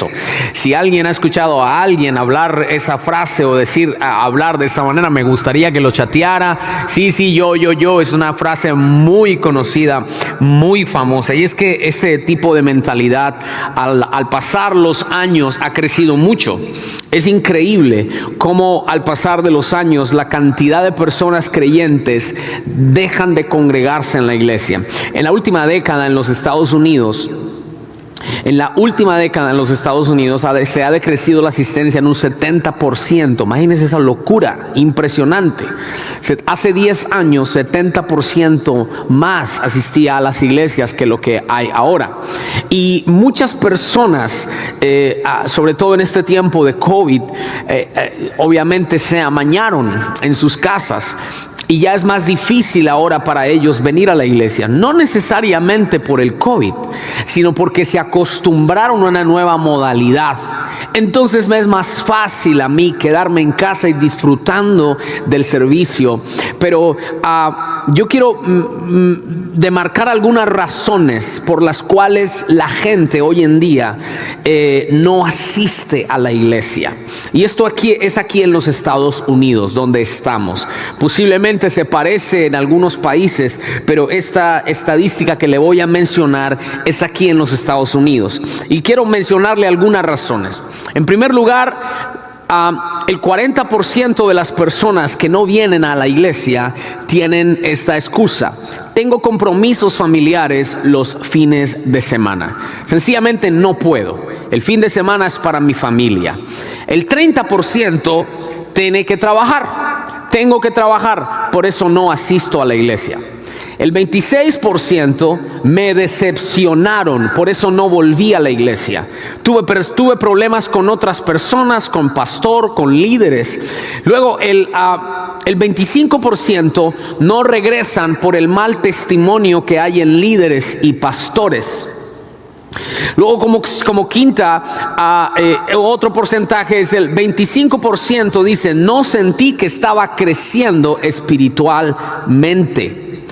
eso. Si alguien ha escuchado a alguien hablar esa frase o hablar de esa manera, me gustaría que lo chateara. Sí, yo, es una frase muy conocida, muy famosa. Y es que ese tipo de mentalidad al pasar los años ha crecido mucho. Es increíble cómo al pasar de los años la cantidad de personas creyentes dejan de congregarse en la iglesia. En la última década en los Estados Unidos, se ha decrecido la asistencia en un 70%. Imagínense esa locura, impresionante. Hace 10 años, 70% más asistía a las iglesias que lo que hay ahora. Y muchas personas, sobre todo en este tiempo de COVID, obviamente se amañaron en sus casas. Y ya es más difícil ahora para ellos venir a la iglesia, no necesariamente por el COVID, sino porque se acostumbraron a una nueva modalidad. Entonces me es más fácil a mí quedarme en casa y disfrutando del servicio. Pero yo quiero demarcar algunas razones por las cuales la gente hoy en día no asiste a la iglesia. Y esto es aquí en los Estados Unidos, donde estamos. Posiblemente se parece en algunos países, pero esta estadística que le voy a mencionar es aquí en los Estados Unidos. Y quiero mencionarle algunas razones. En primer lugar, el 40% de las personas que no vienen a la iglesia tienen esta excusa: tengo compromisos familiares los fines de semana. Sencillamente no puedo. El fin de semana es para mi familia. El 30% tiene que trabajar. Tengo que trabajar, por eso no asisto a la iglesia. El 26% me decepcionaron, por eso no volví a la iglesia. Tuve problemas con otras personas, con pastor, con líderes. Luego el 25% no regresan por el mal testimonio que hay en líderes y pastores. Luego como quinta, otro porcentaje es el 25% dice: no sentí que estaba creciendo espiritualmente.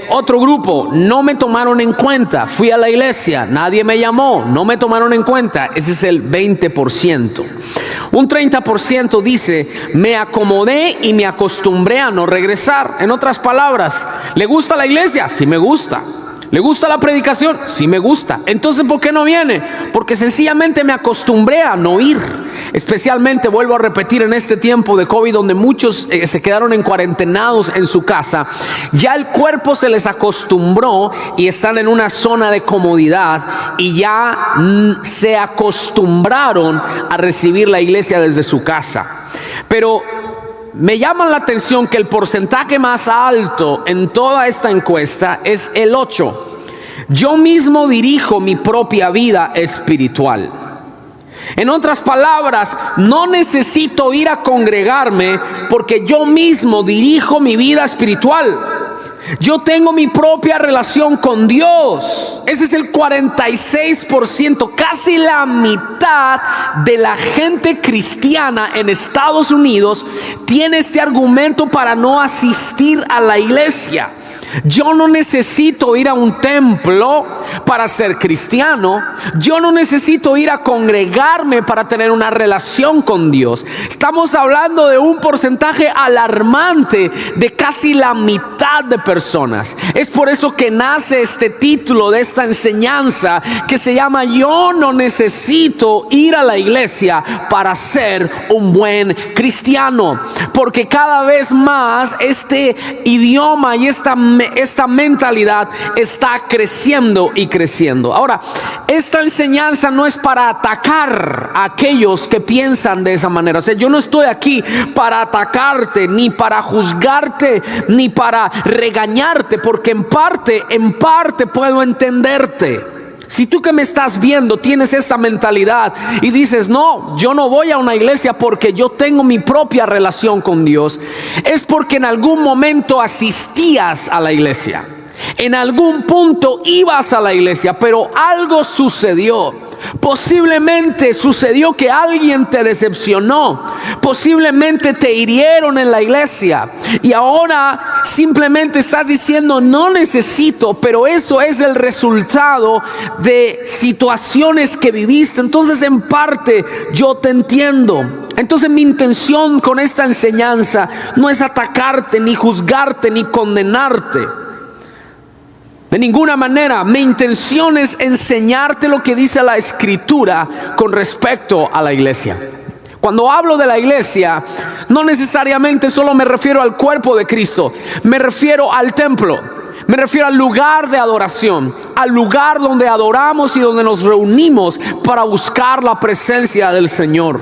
Otro grupo: no me tomaron en cuenta, fui a la iglesia, nadie me llamó, no me tomaron en cuenta. Ese es el 20%. Un 30% dice: me acomodé y me acostumbré a no regresar. En otras palabras, ¿le gusta la iglesia? Sí, me gusta. ¿Le gusta la predicación? Sí, me gusta. Entonces, ¿por qué no viene? Porque sencillamente me acostumbré a no ir. Especialmente, vuelvo a repetir, en este tiempo de COVID, donde muchos se quedaron en cuarentenados en su casa, ya el cuerpo se les acostumbró y están en una zona de comodidad y ya se acostumbraron a recibir la iglesia desde su casa. Pero me llama la atención que el porcentaje más alto en toda esta encuesta es el 8%. Yo mismo dirijo mi propia vida espiritual. En otras palabras, no necesito ir a congregarme porque yo mismo dirijo mi vida espiritual. Yo tengo mi propia relación con Dios. Ese es el 46%, casi la mitad de la gente cristiana en Estados Unidos tiene este argumento para no asistir a la iglesia. Yo no necesito ir a un templo para ser cristiano. Yo no necesito ir a congregarme para tener una relación con Dios. Estamos hablando de un porcentaje alarmante de casi la mitad de personas. Es por eso que nace este título de esta enseñanza que se llama: yo no necesito ir a la iglesia para ser un buen cristiano. Porque cada vez más este idioma y esta mentalidad está creciendo y creciendo. Ahora, esta enseñanza no es para atacar a aquellos que piensan de esa manera. O sea, yo no estoy aquí para atacarte, ni para juzgarte, ni para regañarte, porque en parte puedo entenderte. Si tú que me estás viendo tienes esta mentalidad y dices: no, yo no voy a una iglesia porque yo tengo mi propia relación con Dios, es porque en algún momento asistías a la iglesia, en algún punto ibas a la iglesia, pero algo sucedió. Posiblemente sucedió que alguien te decepcionó, posiblemente te hirieron en la iglesia y ahora simplemente estás diciendo no necesito, pero eso es el resultado de situaciones que viviste. Entonces en parte yo te entiendo. Entonces mi intención con esta enseñanza no es atacarte, ni juzgarte, ni condenarte. De ninguna manera. Mi intención es enseñarte lo que dice la Escritura con respecto a la iglesia. Cuando hablo de la iglesia, no necesariamente solo me refiero al cuerpo de Cristo. Me refiero al templo. Me refiero al lugar de adoración, al lugar donde adoramos y donde nos reunimos para buscar la presencia del Señor.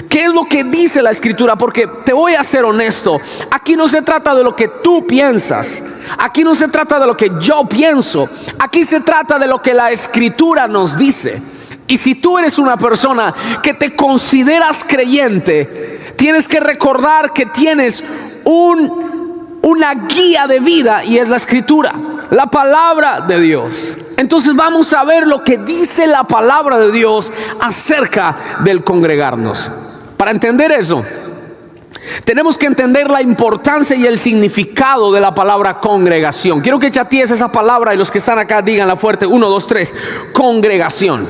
¿Qué es lo que dice la Escritura? Porque te voy a ser honesto, aquí no se trata de lo que tú piensas, aquí no se trata de lo que yo pienso, aquí se trata de lo que la Escritura nos dice. Y si tú eres una persona que te consideras creyente, tienes que recordar que tienes una guía de vida, y es la Escritura, la palabra de Dios. Entonces vamos a ver lo que dice la palabra de Dios acerca del congregarnos. Para entender eso, tenemos que entender la importancia y el significado de la palabra congregación. Quiero que chatees esa palabra y los que están acá díganla fuerte. 1, 2, 3. Congregación.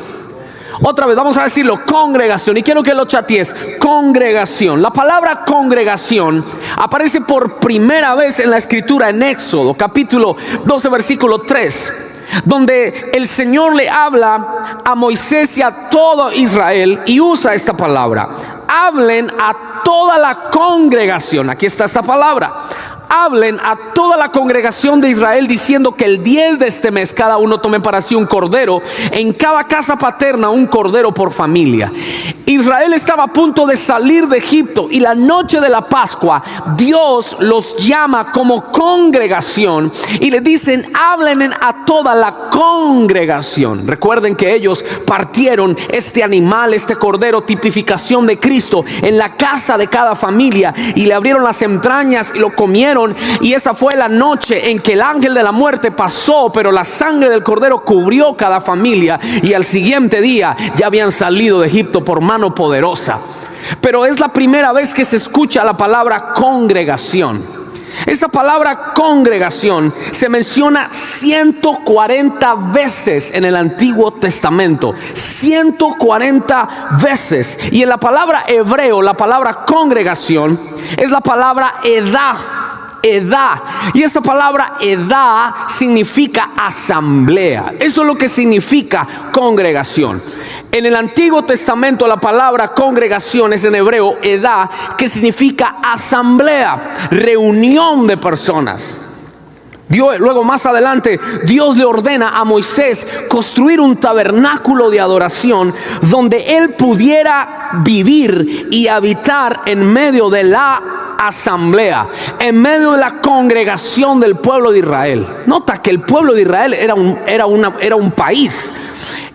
Otra vez, vamos a decirlo, congregación. Y quiero que lo chatees, congregación. La palabra congregación aparece por primera vez en la Escritura en Éxodo, capítulo 12, versículo 3. Donde el Señor le habla a Moisés y a todo Israel y usa esta palabra. Hablen a toda la congregación. Aquí está esta palabra. Hablen a toda la congregación de Israel diciendo que el 10 de este mes cada uno tome para sí un cordero, en cada casa paterna un cordero por familia. Israel estaba a punto de salir de Egipto y la noche de la Pascua Dios los llama como congregación y le dicen hablen a toda la congregación. Recuerden que ellos partieron este animal, este cordero, tipificación de Cristo, en la casa de cada familia y le abrieron las entrañas y lo comieron. Y esa fue la noche en que el ángel de la muerte pasó, pero la sangre del cordero cubrió cada familia y al siguiente día ya habían salido de Egipto por mano poderosa. Pero es la primera vez que se escucha la palabra congregación. Esta palabra congregación se menciona 140 veces en el Antiguo Testamento. 140 veces. Y en la palabra hebreo, la palabra congregación es la palabra edá. Edá. Y esa palabra edá significa asamblea. Eso es lo que significa congregación. En el Antiguo Testamento la palabra congregación es en hebreo edá, que significa asamblea, reunión de personas. Luego más adelante Dios le ordena a Moisés construir un tabernáculo de adoración donde él pudiera vivir y habitar en medio de la asamblea, en medio de la congregación del pueblo de Israel. Nota que el pueblo de Israel era un país,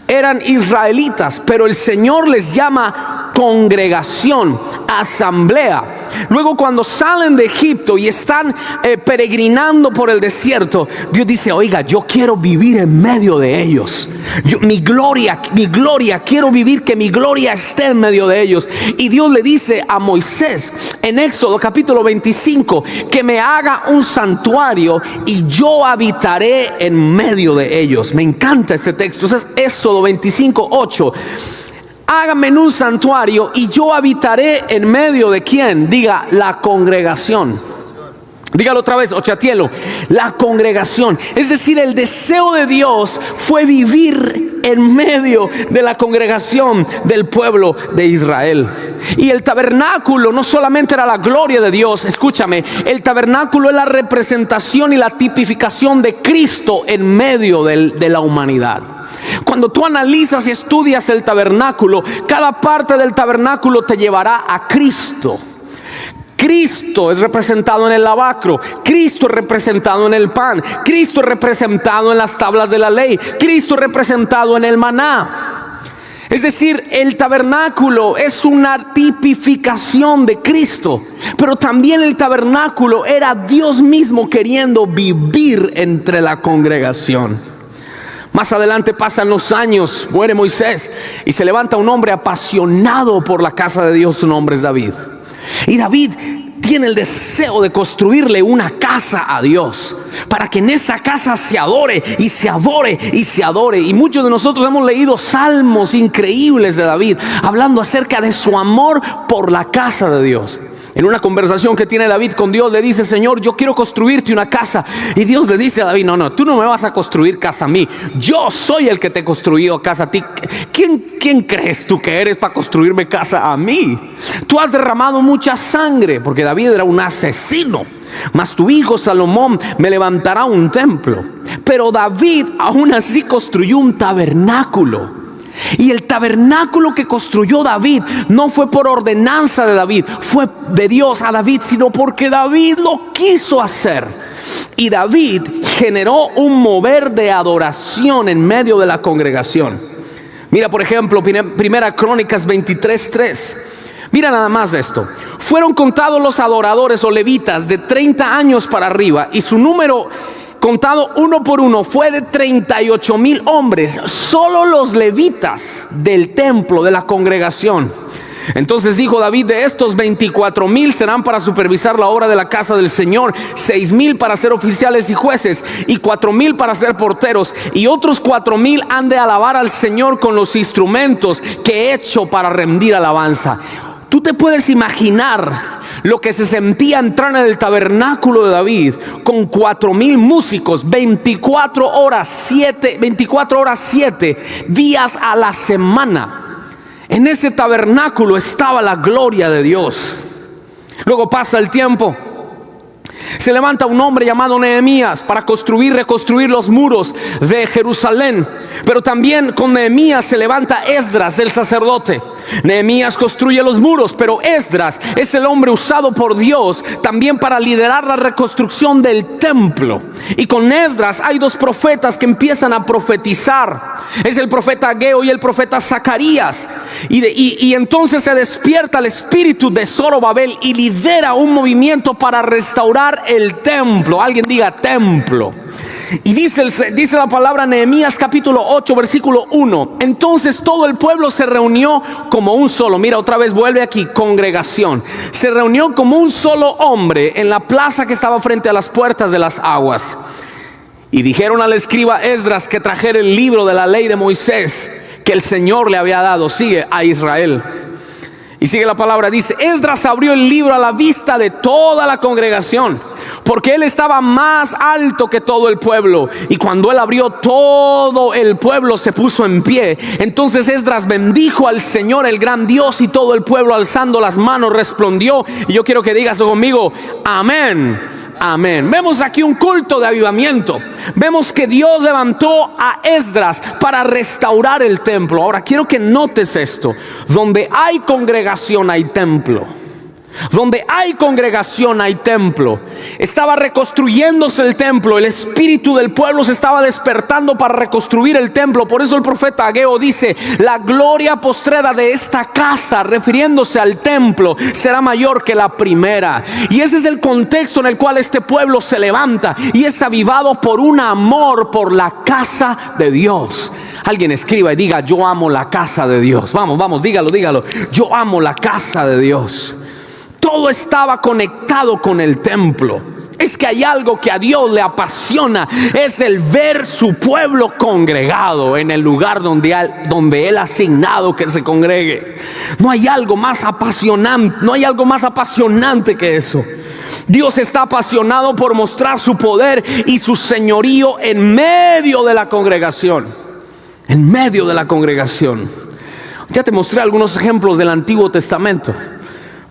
eran israelitas, pero el Señor les llama congregación, asamblea. Luego cuando salen de Egipto y están peregrinando por el desierto, Dios dice, oiga, yo quiero vivir en medio de ellos. Mi gloria, quiero vivir, que mi gloria esté en medio de ellos. Y Dios le dice a Moisés en Éxodo capítulo 25 que me haga un santuario y yo habitaré en medio de ellos. Me encanta este texto. Es Éxodo 25, 8. Hágame en un santuario y yo habitaré en medio de ¿quién? Diga, la congregación. Dígalo otra vez, o chatielo, la congregación. Es decir, el deseo de Dios fue vivir en medio de la congregación del pueblo de Israel. Y el tabernáculo no solamente era la gloria de Dios, escúchame, el tabernáculo es la representación y la tipificación de Cristo en medio de la humanidad. Cuando tú analizas y estudias el tabernáculo, cada parte del tabernáculo te llevará a Cristo. Cristo es representado en el lavacro, Cristo es representado en el pan, Cristo es representado en las tablas de la ley, Cristo es representado en el maná. Es decir, el tabernáculo es una tipificación de Cristo, pero también el tabernáculo era Dios mismo queriendo vivir entre la congregación. Más adelante pasan los años, muere Moisés y se levanta un hombre apasionado por la casa de Dios, su nombre es David. Y David tiene el deseo de construirle una casa a Dios, para que en esa casa se adore y se adore y se adore. Y muchos de nosotros hemos leído salmos increíbles de David, hablando acerca de su amor por la casa de Dios. En una conversación que tiene David con Dios, le dice: Señor, yo quiero construirte una casa. Y Dios le dice a David: no, tú no me vas a construir casa a mí. Yo soy el que te construyó casa a ti. ¿Quién crees tú que eres para construirme casa a mí? Tú has derramado mucha sangre, porque David era un asesino. Mas tu hijo Salomón me levantará un templo. Pero David aún así construyó un tabernáculo. Y el tabernáculo que construyó David no fue por ordenanza de David, fue de Dios a David, sino porque David lo quiso hacer. Y David generó un mover de adoración en medio de la congregación. Mira, por ejemplo, Primera Crónicas 23:3. Mira nada más esto. Fueron contados los adoradores o levitas de 30 años para arriba, y su número, contado uno por uno, fue de 38,000 hombres. Solo los levitas del templo, de la congregación. Entonces dijo David: de estos 24,000 serán para supervisar la obra de la casa del Señor, 6,000 para ser oficiales y jueces, y 4,000 para ser porteros, y otros 4,000 han de alabar al Señor con los instrumentos que he hecho para rendir alabanza. Tú te puedes imaginar lo que se sentía entrar en el tabernáculo de David con 4,000 músicos, 24 horas 7 días a la semana. En ese tabernáculo estaba la gloria de Dios. Luego pasa el tiempo. Se levanta un hombre llamado Nehemías para reconstruir los muros de Jerusalén. Pero también con Nehemías se levanta Esdras, el sacerdote. Nehemías construye los muros, pero Esdras es el hombre usado por Dios también para liderar la reconstrucción del templo. Y con Esdras hay dos profetas que empiezan a profetizar. Es el profeta Ageo y el profeta Zacarías. Y entonces se despierta el espíritu de Zorobabel y lidera un movimiento para restaurar el templo. Alguien diga templo. Y dice la palabra, Nehemías capítulo 8 versículo 1. Entonces todo el pueblo se reunió como un solo. Mira, otra vez vuelve aquí, congregación. Se reunió como un solo hombre en la plaza que estaba frente a las puertas de las aguas. Y dijeron al escriba Esdras que trajera el libro de la ley de Moisés que el Señor le había dado. Sigue a Israel. Y sigue la palabra, dice: Esdras abrió el libro a la vista de toda la congregación, porque él estaba más alto que todo el pueblo. Y cuando él abrió, todo el pueblo se puso en pie. Entonces Esdras bendijo al Señor, el gran Dios, y todo el pueblo, alzando las manos, respondió. Y yo quiero que digas conmigo: amén. Amén. Vemos aquí un culto de avivamiento. Vemos que Dios levantó a Esdras para restaurar el templo. Ahora quiero que notes esto: donde hay congregación hay templo. Donde hay congregación hay templo. Estaba reconstruyéndose el templo. El espíritu del pueblo se estaba despertando para reconstruir el templo. Por eso el profeta Ageo dice: la gloria postrera de esta casa, refiriéndose al templo, será mayor que la primera. Y ese es el contexto en el cual este pueblo se levanta y es avivado por un amor por la casa de Dios. Alguien escriba y diga: yo amo la casa de Dios. Vamos, dígalo. Yo amo la casa de Dios. Todo estaba conectado con el templo. Es que hay algo que a Dios le apasiona, es el ver su pueblo congregado en el lugar donde Él ha asignado que se congregue. No hay algo más apasionante que eso. Dios está apasionado por mostrar su poder y su señorío en medio de la congregación. En medio de la congregación. Ya te mostré algunos ejemplos del Antiguo Testamento.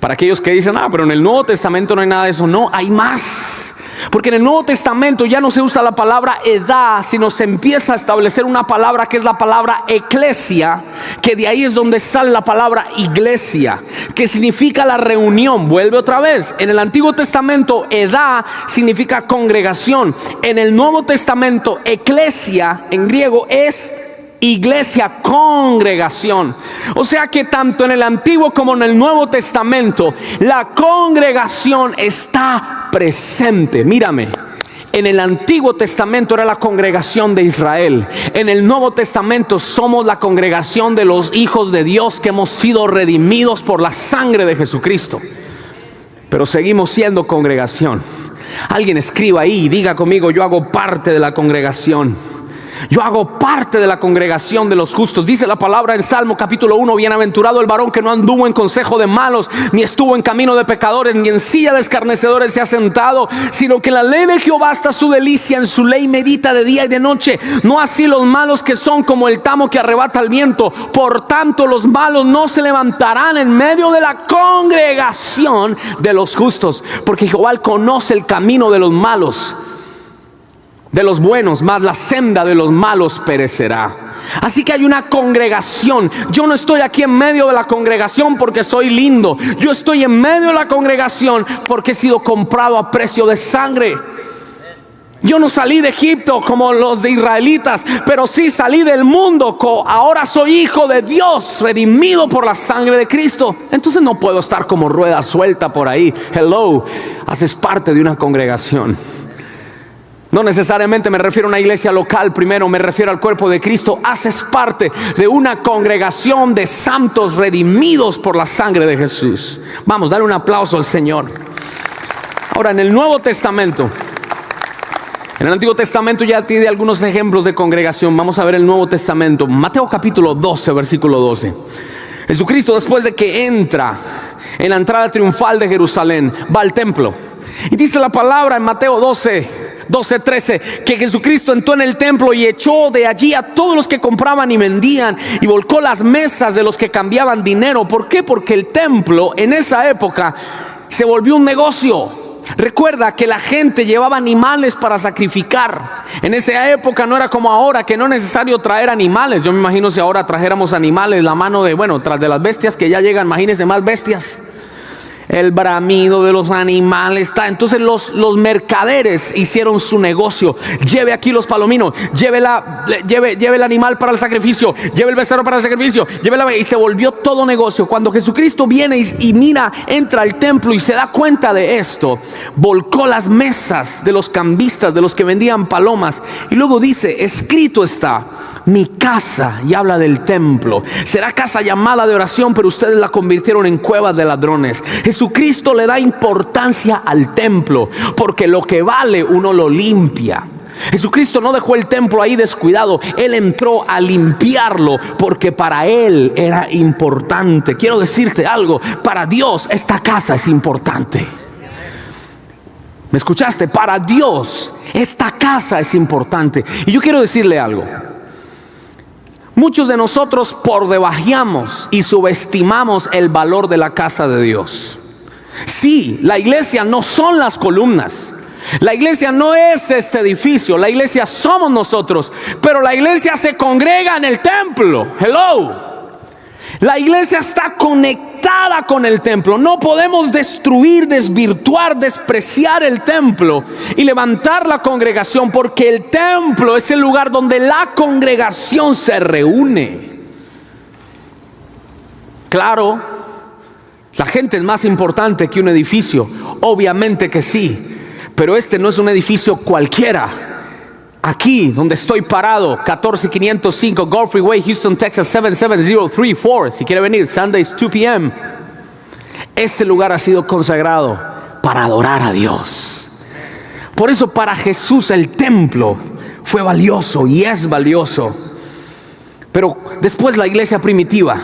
Para aquellos que dicen: pero en el Nuevo Testamento no hay nada de eso. No, hay más. Porque en el Nuevo Testamento ya no se usa la palabra edad, sino se empieza a establecer una palabra que es la palabra eclesia, que de ahí es donde sale la palabra iglesia, que significa la reunión. Vuelve otra vez. En el Antiguo Testamento edad significa congregación. En el Nuevo Testamento eclesia en griego es iglesia, congregación. O sea que tanto en el Antiguo como en el Nuevo Testamento la congregación está presente. Mírame, en el Antiguo Testamento era la congregación de Israel. En el Nuevo Testamento somos la congregación de los hijos de Dios que hemos sido redimidos por la sangre de Jesucristo. pero seguimos siendo congregación. Alguien escriba ahí y diga conmigo: yo hago parte de la congregación. Yo hago parte de la congregación de los justos. Dice la palabra en Salmo capítulo 1: bienaventurado el varón que no anduvo en consejo de malos, ni estuvo en camino de pecadores, ni en silla de escarnecedores se ha sentado, sino que en la ley de Jehová está su delicia, en su ley medita de día y de noche. No así los malos, que son como el tamo que arrebata el viento. Por tanto los malos no se levantarán en medio de la congregación de los justos, porque Jehová conoce el camino de los malos, de los buenos, mas la senda de los malos perecerá. Así que hay una congregación. Yo no estoy aquí en medio de la congregación porque soy lindo. Yo estoy en medio de la congregación porque he sido comprado a precio de sangre. Yo no salí de Egipto como los de israelitas, pero sí salí del mundo. Ahora soy hijo de Dios, redimido por la sangre de Cristo. Entonces no puedo estar como rueda suelta por ahí. Hello, haces parte de una congregación. No necesariamente me refiero a una iglesia local, primero me refiero al cuerpo de Cristo. Haces parte de una congregación de santos redimidos por la sangre de Jesús. Vamos, dale un aplauso al Señor. Ahora, en el Nuevo Testamento, en el Antiguo Testamento ya tiene algunos ejemplos de congregación. Vamos a ver el Nuevo Testamento. Mateo capítulo 12, versículo 12. Jesucristo, después de que entra en la entrada triunfal de Jerusalén, va al templo. Y dice la palabra en Mateo 12:13, que Jesucristo entró en el templo y echó de allí a todos los que compraban y vendían, y volcó las mesas de los que cambiaban dinero. ¿Por qué? Porque el templo en esa época se volvió un negocio. Recuerda que la gente llevaba animales para sacrificar. En esa época no era como ahora, que no es necesario traer animales. Yo me imagino si ahora trajéramos animales, la mano de, tras de las bestias que ya llegan, imagínense más bestias. El bramido de los animales está. Entonces los mercaderes hicieron su negocio. Lleve aquí los palominos, lleve el animal para el sacrificio, lleve el becerro para el sacrificio, y se volvió todo negocio. Cuando Jesucristo viene y mira, entra al templo y se da cuenta de esto, volcó las mesas de los cambistas, de los que vendían palomas, y luego dice: escrito está: mi casa, y habla del templo, será casa llamada de oración, pero ustedes la convirtieron en cuevas de ladrones. Jesucristo le da importancia al templo, porque lo que vale uno lo limpia. Jesucristo no dejó el templo ahí descuidado. Él entró a limpiarlo porque para Él era importante. Quiero decirte algo: para Dios esta casa es importante. ¿Me escuchaste? Para Dios esta casa es importante. Y yo quiero decirle algo: muchos de nosotros pordebajeamos y subestimamos el valor de la casa de Dios. Sí, la iglesia no son las columnas, la iglesia no es este edificio, la iglesia somos nosotros, pero la iglesia se congrega en el templo. Hello. La iglesia está conectada con el templo. No podemos destruir, desvirtuar, despreciar el templo y levantar la congregación, porque el templo es el lugar donde la congregación se reúne. Claro, la gente es más importante que un edificio, obviamente que sí, pero este no es un edificio cualquiera. Aquí donde estoy parado, 14505 Gulf Freeway, Houston, Texas 77034. Si quiere venir, Sundays 2 p.m. Este lugar ha sido consagrado para adorar a Dios. Por eso para Jesús el templo fue valioso y es valioso. Pero después la iglesia primitiva,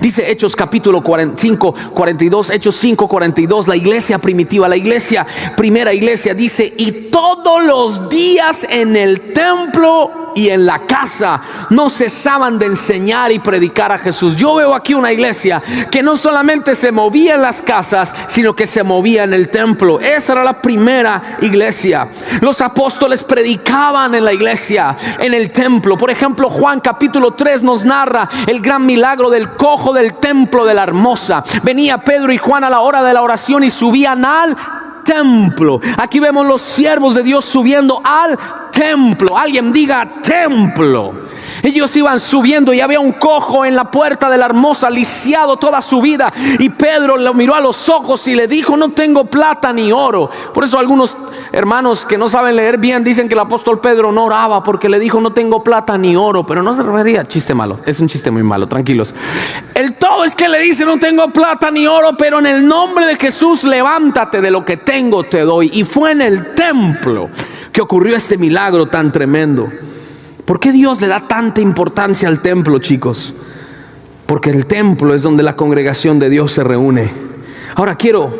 dice Hechos capítulo 5:42, Hechos 5:42, la iglesia primitiva, la iglesia, primera iglesia, dice: y todos los días en el templo y en la casa no cesaban de enseñar y predicar a Jesús. Yo veo aquí una iglesia que no solamente se movía en las casas, sino que se movía en el templo. Esa era la primera iglesia. Los apóstoles predicaban en la iglesia, en el templo. Por ejemplo, Juan capítulo 3 nos narra el gran milagro del cojo del templo de la Hermosa. Venía Pedro y Juan a la hora de la oración y subían al templo. Aquí vemos los siervos de Dios subiendo al templo. Alguien diga templo. Ellos iban subiendo y había un cojo en la puerta de la hermosa, lisiado toda su vida. Y Pedro lo miró a los ojos y le dijo: no tengo plata ni oro. Por eso algunos hermanos que no saben leer bien dicen que el apóstol Pedro no oraba porque le dijo: no tengo plata ni oro. Pero no se refería, chiste malo, es un chiste muy malo, tranquilos. El todo es que le dice: no tengo plata ni oro, pero en el nombre de Jesús levántate, de lo que tengo te doy. Y fue en el templo que ocurrió este milagro tan tremendo. ¿Por qué Dios le da tanta importancia al templo, chicos? Porque el templo es donde la congregación de Dios se reúne. Ahora quiero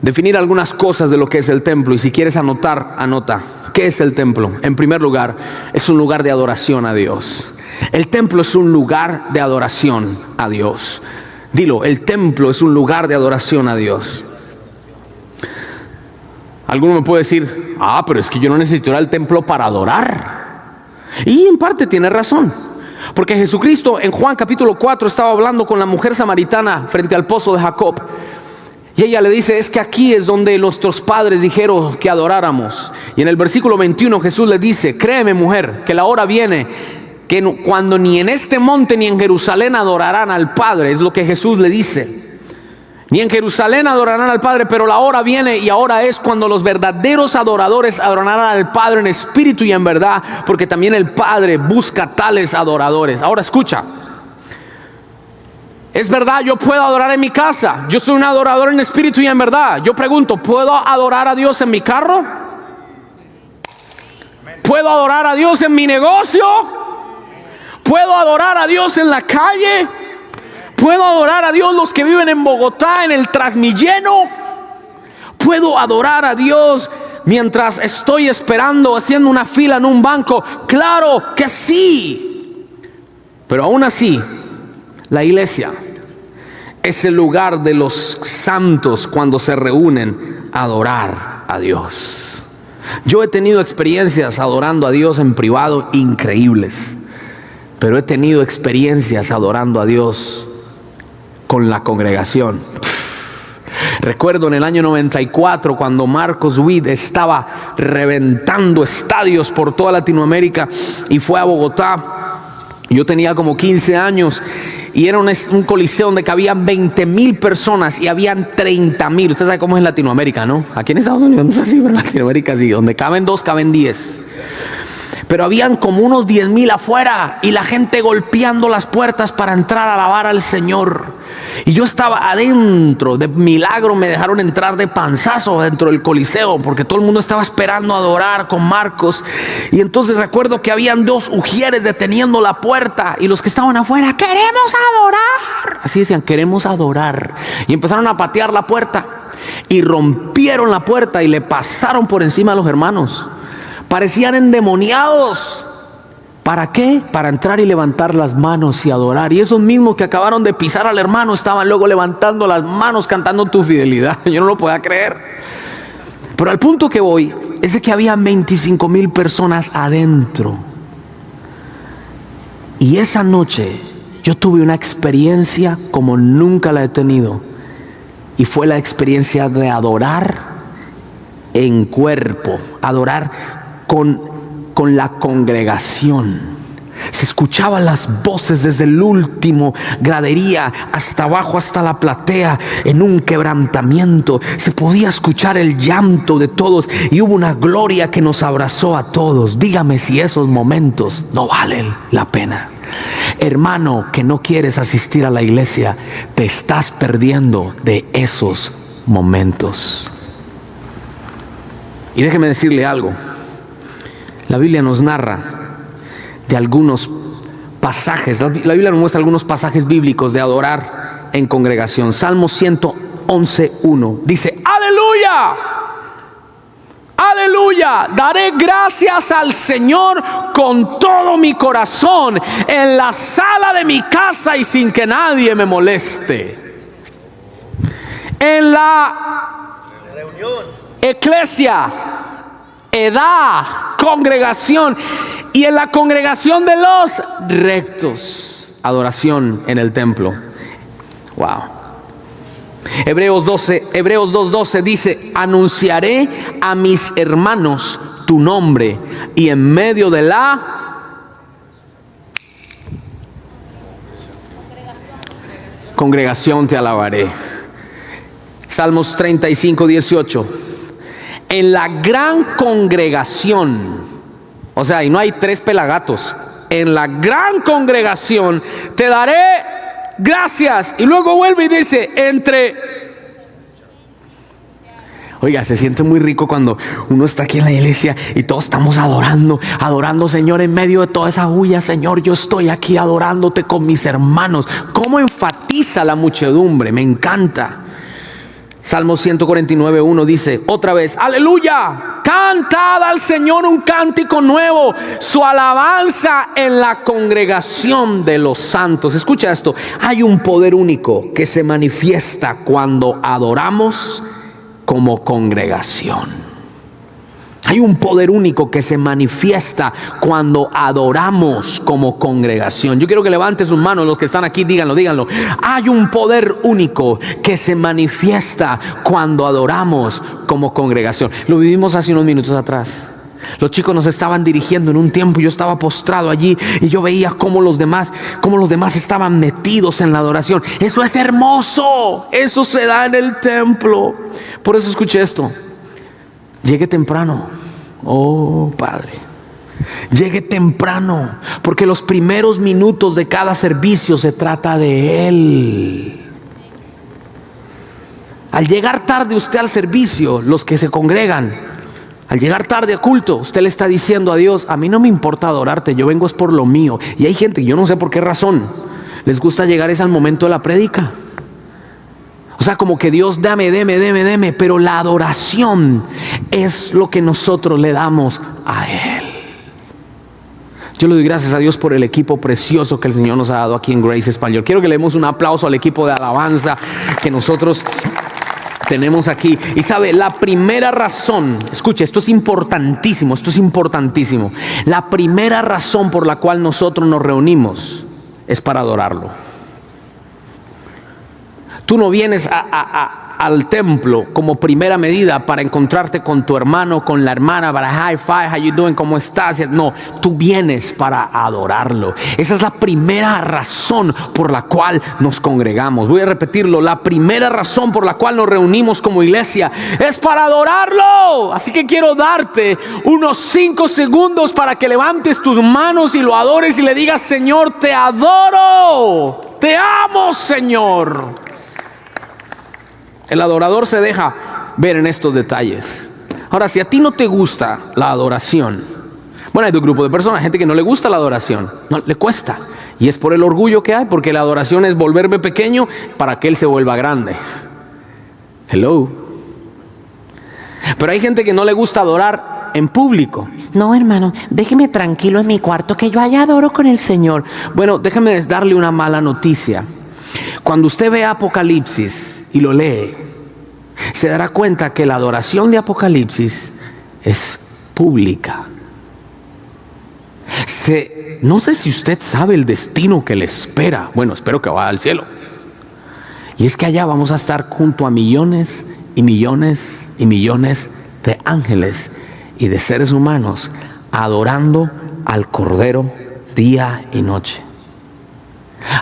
definir algunas cosas de lo que es el templo. Y si quieres anotar, anota. ¿Qué es el templo? En primer lugar, es un lugar de adoración a Dios. El templo es un lugar de adoración a Dios. Dilo, el templo es un lugar de adoración a Dios. Alguno me puede decir: pero es que yo no necesito ir al templo para adorar. Y en parte tiene razón, porque Jesucristo en Juan capítulo 4 estaba hablando con la mujer samaritana frente al pozo de Jacob. Y ella le dice: es que aquí es donde nuestros padres dijeron que adoráramos. Y en el versículo 21 Jesús le dice: créeme, mujer, que la hora viene que cuando ni en este monte ni en Jerusalén adorarán al Padre. Es lo que Jesús le dice. Ni en Jerusalén adorarán al Padre, pero la hora viene y ahora es cuando los verdaderos adoradores adorarán al Padre en espíritu y en verdad, porque también el Padre busca tales adoradores. Ahora escucha. Es verdad, yo puedo adorar en mi casa. Yo soy un adorador en espíritu y en verdad. Yo pregunto, ¿puedo adorar a Dios en mi carro? ¿Puedo adorar a Dios en mi negocio? ¿Puedo adorar a Dios en la calle? ¿Puedo adorar a Dios los que viven en Bogotá en el Transmilenio? ¿Puedo adorar a Dios mientras estoy esperando, haciendo una fila en un banco? Claro que sí. Pero aún así, la iglesia es el lugar de los santos cuando se reúnen a adorar a Dios. Yo he tenido experiencias adorando a Dios en privado increíbles, pero he tenido experiencias adorando a Dios con la congregación. Recuerdo en el año 94 cuando Marcos Witt estaba reventando estadios por toda Latinoamérica y fue a Bogotá. Yo tenía como 15 años y era un coliseo donde cabían 20,000 personas y habían 30,000. Usted sabe cómo es en Latinoamérica, ¿no? Aquí en Estados Unidos no es así, pero en Latinoamérica sí. Donde caben 2, caben 10. Pero habían como unos 10,000 afuera y la gente golpeando las puertas para entrar a alabar al Señor. Y yo estaba adentro. De milagro me dejaron entrar de panzazo dentro del coliseo, porque todo el mundo estaba esperando adorar con Marcos. Y entonces recuerdo que habían 2 ujieres deteniendo la puerta, y los que estaban afuera: queremos adorar. Así decían: queremos adorar. Y empezaron a patear la puerta y rompieron la puerta y le pasaron por encima a los hermanos. Parecían endemoniados. ¿Para qué? Para entrar y levantar las manos y adorar. Y esos mismos que acabaron de pisar al hermano estaban luego levantando las manos cantando Tu Fidelidad. Yo no lo podía creer. Pero al punto que voy es de que había 25,000 personas adentro. Y esa noche yo tuve una experiencia como nunca la he tenido. Y fue la experiencia de adorar en cuerpo, adorar con la congregación. Se escuchaban las voces desde el último gradería hasta abajo, hasta la platea, en un quebrantamiento. Se podía escuchar el llanto de todos y hubo una gloria que nos abrazó a todos. Dígame si esos momentos no valen la pena. Hermano, que no quieres asistir a la iglesia, te estás perdiendo de esos momentos. Y déjeme decirle algo. La Biblia nos narra de algunos pasajes. La Biblia nos muestra algunos pasajes bíblicos de adorar en congregación. Salmo 111:1 dice: aleluya, aleluya, daré gracias al Señor con todo mi corazón, en la sala de mi casa y sin que nadie me moleste. En la reunión, eclesia, edad, congregación, y en la congregación de los rectos, adoración en el templo. Wow. Hebreos 2:12 dice: anunciaré a mis hermanos tu nombre, y en medio de la congregación te alabaré. Salmos 35, 18. En la gran congregación, o sea, y no hay tres pelagatos, en la gran congregación te daré gracias. Y luego vuelve y dice, Oiga, se siente muy rico cuando uno está aquí en la iglesia y todos estamos adorando, Señor, en medio de toda esa bulla. Señor, yo estoy aquí adorándote con mis hermanos. ¿Cómo enfatiza la muchedumbre? Me encanta. Salmo 149:1 dice otra vez, aleluya, cantad al Señor un cántico nuevo, su alabanza en la congregación de los santos. Escucha esto, hay un poder único que se manifiesta cuando adoramos como congregación. Hay un poder único que se manifiesta cuando adoramos como congregación. Yo quiero que levante sus manos los que están aquí, díganlo. Hay un poder único que se manifiesta cuando adoramos como congregación. Lo vivimos hace unos minutos atrás. Los chicos nos estaban dirigiendo en un tiempo. Yo estaba postrado allí y yo veía cómo los demás estaban metidos en la adoración. Eso es hermoso. Eso se da en el templo. Por eso escuché esto. Llegue temprano, oh Padre, llegue temprano, porque los primeros minutos de cada servicio se trata de Él. Al llegar tarde usted al servicio, los que se congregan, al llegar tarde a culto, usted le está diciendo a Dios, a mí no me importa adorarte, yo vengo es por lo mío. Y hay gente, yo no sé por qué razón, les gusta llegar es al momento de la prédica. O sea, como que Dios dame, pero la adoración es lo que nosotros le damos a Él. Yo le doy gracias a Dios por el equipo precioso que el Señor nos ha dado aquí en Grace Español. Quiero que le demos un aplauso al equipo de alabanza que nosotros tenemos aquí. Y sabe, la primera razón, escuche, esto es importantísimo. La primera razón por la cual nosotros nos reunimos es para adorarlo. Tú no vienes al templo como primera medida para encontrarte con tu hermano, con la hermana, para high five, how you doing, ¿cómo estás? No, tú vienes para adorarlo. Esa es la primera razón por la cual nos congregamos. Voy a repetirlo, la primera razón por la cual nos reunimos como iglesia es para adorarlo. Así que quiero darte unos 5 segundos para que levantes tus manos y lo adores y le digas, Señor, te adoro, te amo, Señor. El adorador se deja ver en estos detalles. Ahora, si a ti no te gusta la adoración, bueno, hay dos grupos de personas, gente que no le gusta la adoración, no le cuesta, y es por el orgullo que hay, porque la adoración es volverme pequeño para que Él se vuelva grande. Hello. Pero hay gente que no le gusta adorar en público. No, hermano, déjeme tranquilo en mi cuarto que yo allá adoro con el Señor. Bueno, déjeme darle una mala noticia. Cuando usted ve Apocalipsis y lo lee, se dará cuenta que la adoración de Apocalipsis es pública. No sé si usted sabe el destino que le espera. Bueno, espero que vaya al cielo. Y es que allá vamos a estar junto a millones y millones y millones de ángeles y de seres humanos adorando al Cordero día y noche.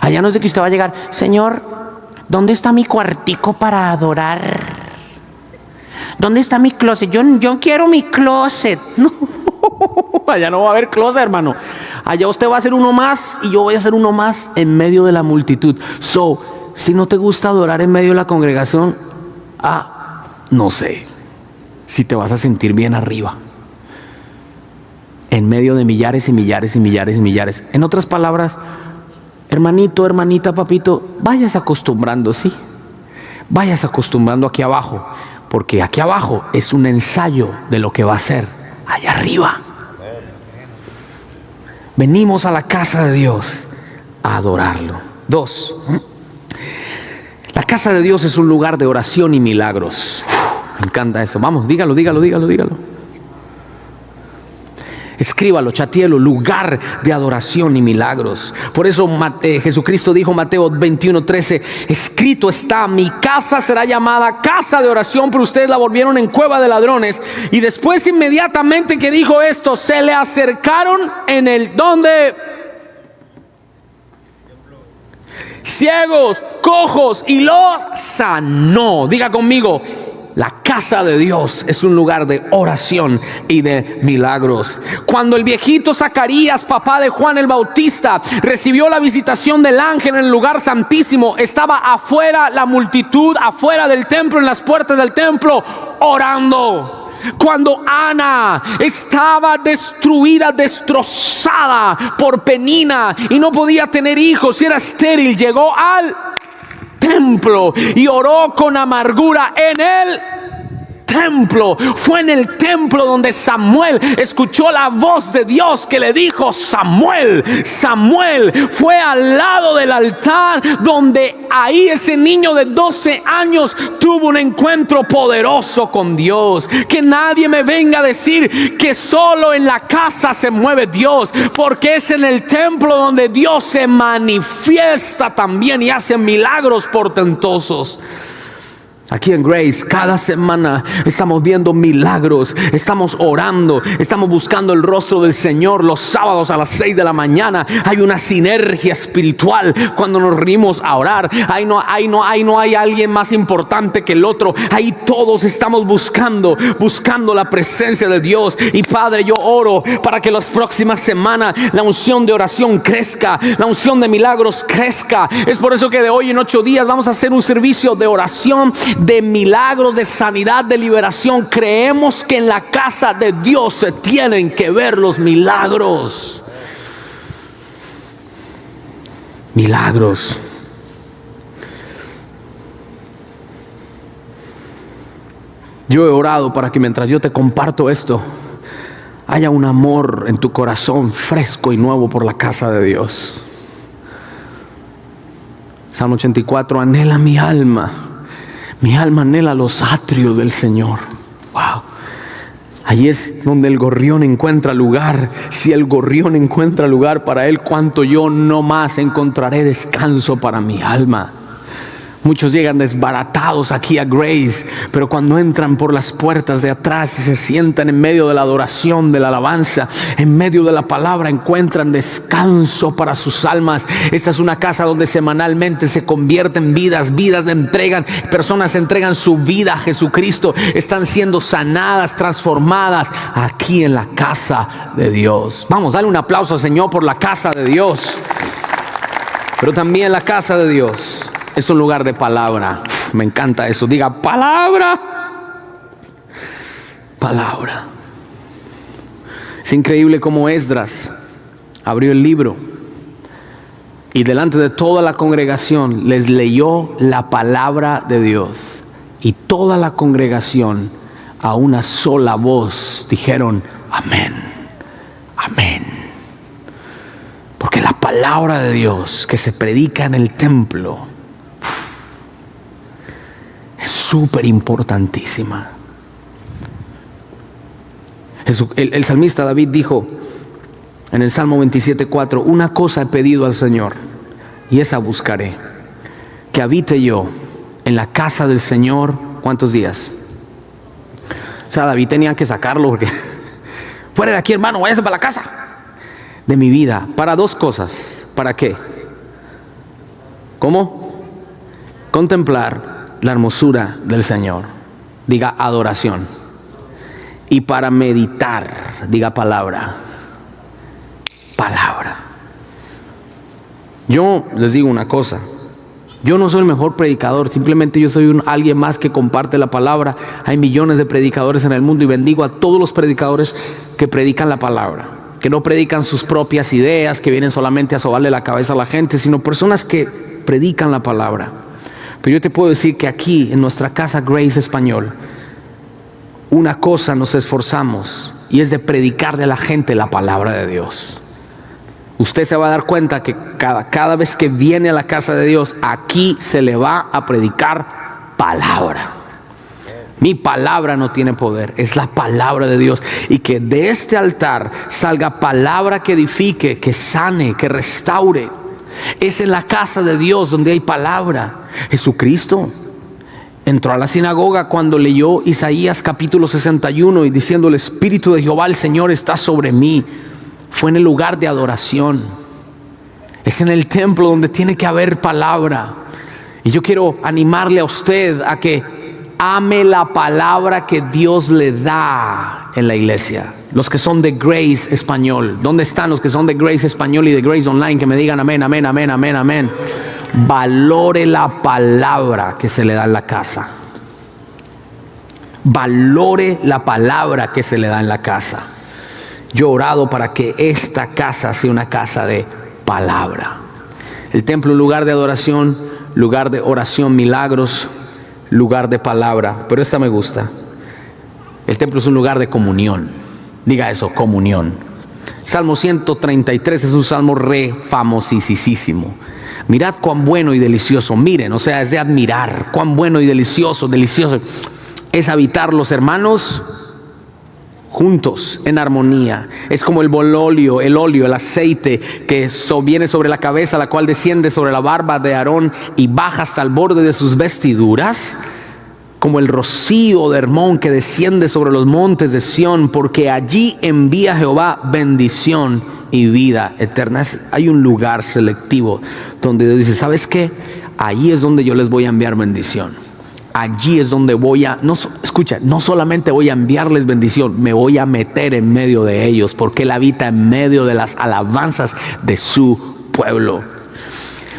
Allá no es de que usted va a llegar, Señor, ¿dónde está mi cuartico para adorar? ¿Dónde está mi closet? Yo quiero mi closet. No, allá no va a haber closet, hermano. Allá usted va a ser uno más y yo voy a ser uno más en medio de la multitud. Si no te gusta adorar en medio de la congregación, no sé si te vas a sentir bien arriba, en medio de millares y millares y millares y millares. En otras palabras, hermanito, hermanita, papito, vayas acostumbrando, sí. Vayas acostumbrando aquí abajo, porque aquí abajo es un ensayo de lo que va a ser allá arriba. Venimos a la casa de Dios a adorarlo. 2. La casa de Dios es un lugar de oración y milagros. Me encanta eso. Vamos, dígalo. Escríbalo, chatéelo, lugar de adoración y milagros. Por eso Jesucristo dijo, Mateo 21:13, escrito está, mi casa será llamada casa de oración, pero ustedes la volvieron en cueva de ladrones. Y después, inmediatamente que dijo esto, se le acercaron ¿dónde? Ciegos, cojos y los sanó. Diga conmigo, la casa de Dios es un lugar de oración y de milagros. Cuando el viejito Zacarías, papá de Juan el Bautista, recibió la visitación del ángel en el lugar santísimo, estaba afuera la multitud, afuera del templo, en las puertas del templo, orando. Cuando Ana estaba destruida, destrozada por Penina y no podía tener hijos y era estéril, llegó al templo y oró con amargura en el templo. Fue en el templo donde Samuel escuchó la voz de Dios que le dijo: Samuel, Samuel. Fue al lado del altar donde ahí ese niño de 12 años tuvo un encuentro poderoso con Dios. Que nadie me venga a decir que solo en la casa se mueve Dios, porque es en el templo donde Dios se manifiesta también y hace milagros portentosos. Aquí en Grace, cada semana estamos viendo milagros, estamos orando, estamos buscando el rostro del Señor. Los sábados a las 6 de la mañana hay una sinergia espiritual cuando nos reunimos a orar. Ahí no hay alguien más importante que el otro. Ahí todos estamos buscando la presencia de Dios. Y Padre, yo oro para que las próximas semanas la unción de oración crezca, la unción de milagros crezca. Es por eso que de hoy en 8 días vamos a hacer un servicio de oración, de milagros, de sanidad, de liberación. Creemos que en la casa de Dios se tienen que ver los milagros. Milagros. Yo he orado para que mientras yo te comparto esto, haya un amor en tu corazón fresco y nuevo por la casa de Dios. Salmo 84, anhela mi alma. Mi alma anhela los atrios del Señor. Wow. Allí es donde el gorrión encuentra lugar. Si el gorrión encuentra lugar para él, cuánto yo no más encontraré descanso para mi alma. Muchos llegan desbaratados aquí a Grace, pero cuando entran por las puertas de atrás y se sientan en medio de la adoración, de la alabanza, en medio de la palabra, encuentran descanso para sus almas. Esta es una casa donde semanalmente se convierten vidas entregan, personas entregan su vida a Jesucristo, están siendo sanadas, transformadas aquí en la casa de Dios. Vamos, dale un aplauso al Señor por la casa de Dios. Pero también la casa de Dios es un lugar de palabra. Me encanta eso. Diga palabra. Palabra. Es increíble cómo Esdras abrió el libro y delante de toda la congregación les leyó la palabra de Dios. Y toda la congregación a una sola voz dijeron amén, amén. Porque la palabra de Dios que se predica en el templo es súper importantísima. El salmista David dijo en el Salmo 27:4: una cosa he pedido al Señor y esa buscaré, que habite yo en la casa del Señor. ¿Cuántos días? O sea, David tenía que sacarlo porque fuera de aquí, hermano, váyase para la casa de mi vida. Para 2 cosas. ¿Para qué? ¿Cómo? Contemplar la hermosura del Señor. Diga adoración. Y para meditar. Diga palabra. Palabra. Yo les digo una cosa. Yo no soy el mejor predicador. Simplemente yo soy alguien más que comparte la palabra. Hay millones de predicadores en el mundo y bendigo a todos los predicadores que predican la palabra, que no predican sus propias ideas, que vienen solamente a sobarle la cabeza a la gente, sino personas que predican la palabra. Pero yo te puedo decir que aquí en nuestra casa Grace Español, una cosa nos esforzamos y es de predicarle a la gente la palabra de Dios. Usted se va a dar cuenta que cada vez que viene a la casa de Dios, aquí se le va a predicar palabra. Mi palabra no tiene poder, es la palabra de Dios. Y que de este altar salga palabra que edifique, que sane, que restaure. Es en la casa de Dios donde hay palabra. Jesucristo entró a la sinagoga cuando leyó Isaías capítulo 61 y diciendo: el Espíritu de Jehová el Señor está sobre mí. Fue en el lugar de adoración. Es en el templo donde tiene que haber palabra. Y yo quiero animarle a usted a que ame la palabra que Dios le da en la iglesia. Los que son de Grace Español, ¿dónde están los que son de Grace Español y de Grace Online? Que me digan amén, amén, amén, amén, amén. Valore la palabra que se le da en la casa. Valore la palabra que se le da en la casa. Yo he orado para que esta casa sea una casa de palabra. El templo, lugar de adoración, lugar de oración, milagros, lugar de palabra. Pero esta me gusta. El templo es un lugar de comunión. Diga eso, comunión. Salmo 133 es un salmo re famosísimo. Mirad cuán bueno y delicioso. Miren, o sea, es de admirar. Cuán bueno y delicioso es habitar los hermanos juntos, en armonía. Es como el óleo, el aceite que viene sobre la cabeza, la cual desciende sobre la barba de Aarón y baja hasta el borde de sus vestiduras, como el rocío de Hermón que desciende sobre los montes de Sión, porque allí envía Jehová bendición y vida eterna. Hay un lugar selectivo donde Dios dice, ¿sabes qué? Allí es donde yo les voy a enviar bendición. Allí es donde no solamente voy a enviarles bendición, me voy a meter en medio de ellos, porque Él habita en medio de las alabanzas de su pueblo.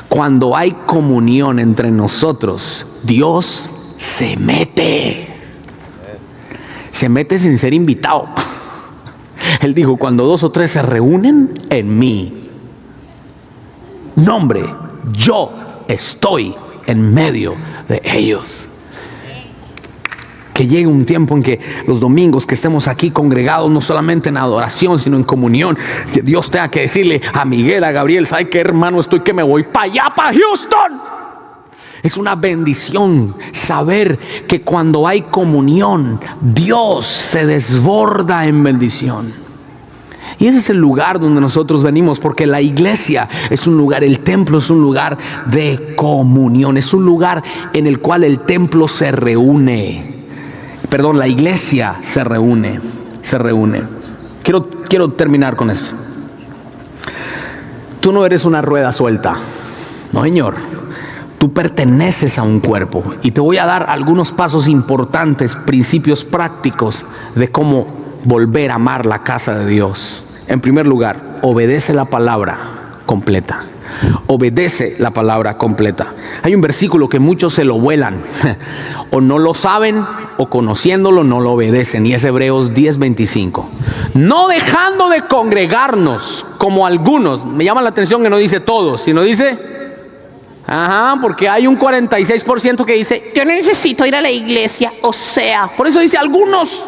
Cuando hay comunión entre nosotros, Dios se mete sin ser invitado. Él dijo, cuando 2 o 3 se reúnen en mi nombre, yo estoy en medio de ellos. Que llegue un tiempo en que los domingos que estemos aquí congregados, no solamente en adoración, sino en comunión, que Dios tenga que decirle a Miguel, a Gabriel, ¿sabe qué, hermano? Estoy que me voy para allá, para Houston. Es una bendición saber que cuando hay comunión, Dios se desborda en bendición. Y ese es el lugar donde nosotros venimos, porque la iglesia es un lugar, el templo es un lugar de comunión, es un lugar en el cual el templo se reúne. Perdón, la iglesia se reúne. Quiero terminar con esto. Tú no eres una rueda suelta, no, señor. Tú perteneces a un cuerpo. Y te voy a dar algunos pasos importantes, principios prácticos de cómo volver a amar la casa de Dios. En primer lugar, obedece la palabra completa. Obedece la palabra completa. Hay un versículo que muchos se lo vuelan, o no lo saben, o conociéndolo no lo obedecen, y es Hebreos 10:25. No dejando de congregarnos como algunos. Me llama la atención que no dice todos, sino dice, porque hay un 46% que dice, yo necesito ir a la iglesia, o sea, por eso dice algunos.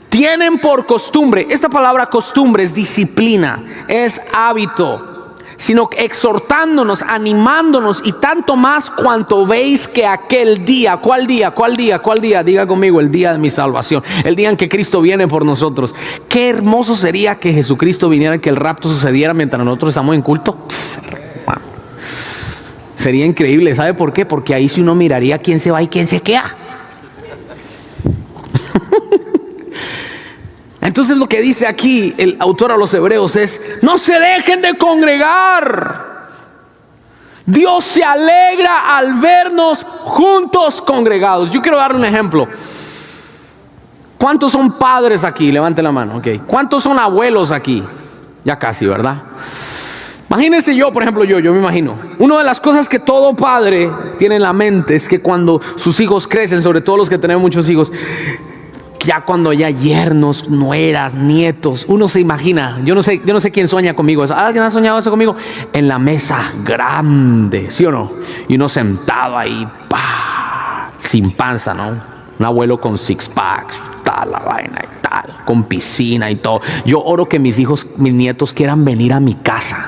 Tienen por costumbre, esta palabra costumbre es disciplina, es hábito, sino exhortándonos, animándonos, y tanto más cuanto veis que aquel día, ¿cuál día? Diga conmigo, el día de mi salvación, el día en que Cristo viene por nosotros. Qué hermoso sería que Jesucristo viniera, que el rapto sucediera mientras nosotros estamos en culto. Sería increíble, ¿sabe por qué? Porque ahí sí uno miraría quién se va y quién se queda. Entonces lo que dice aquí el autor a los Hebreos es, no se dejen de congregar. Dios se alegra al vernos juntos congregados. Yo quiero darle un ejemplo. ¿Cuántos son padres aquí? Levante la mano. Okay. ¿Cuántos son abuelos aquí? Ya casi, ¿verdad? Imagínense yo, por ejemplo, yo me imagino. Una de las cosas que todo padre tiene en la mente es que cuando sus hijos crecen, sobre todo los que tenemos muchos hijos, ya cuando haya yernos, nueras, nietos, uno se imagina, yo no sé quién sueña conmigo. ¿Alguien ha soñado eso conmigo? En la mesa grande, ¿sí o no? Y uno sentado ahí, sin panza, ¿no? Un abuelo con six packs, tal, la vaina y tal, con piscina y todo. Yo oro que mis nietos quieran venir a mi casa.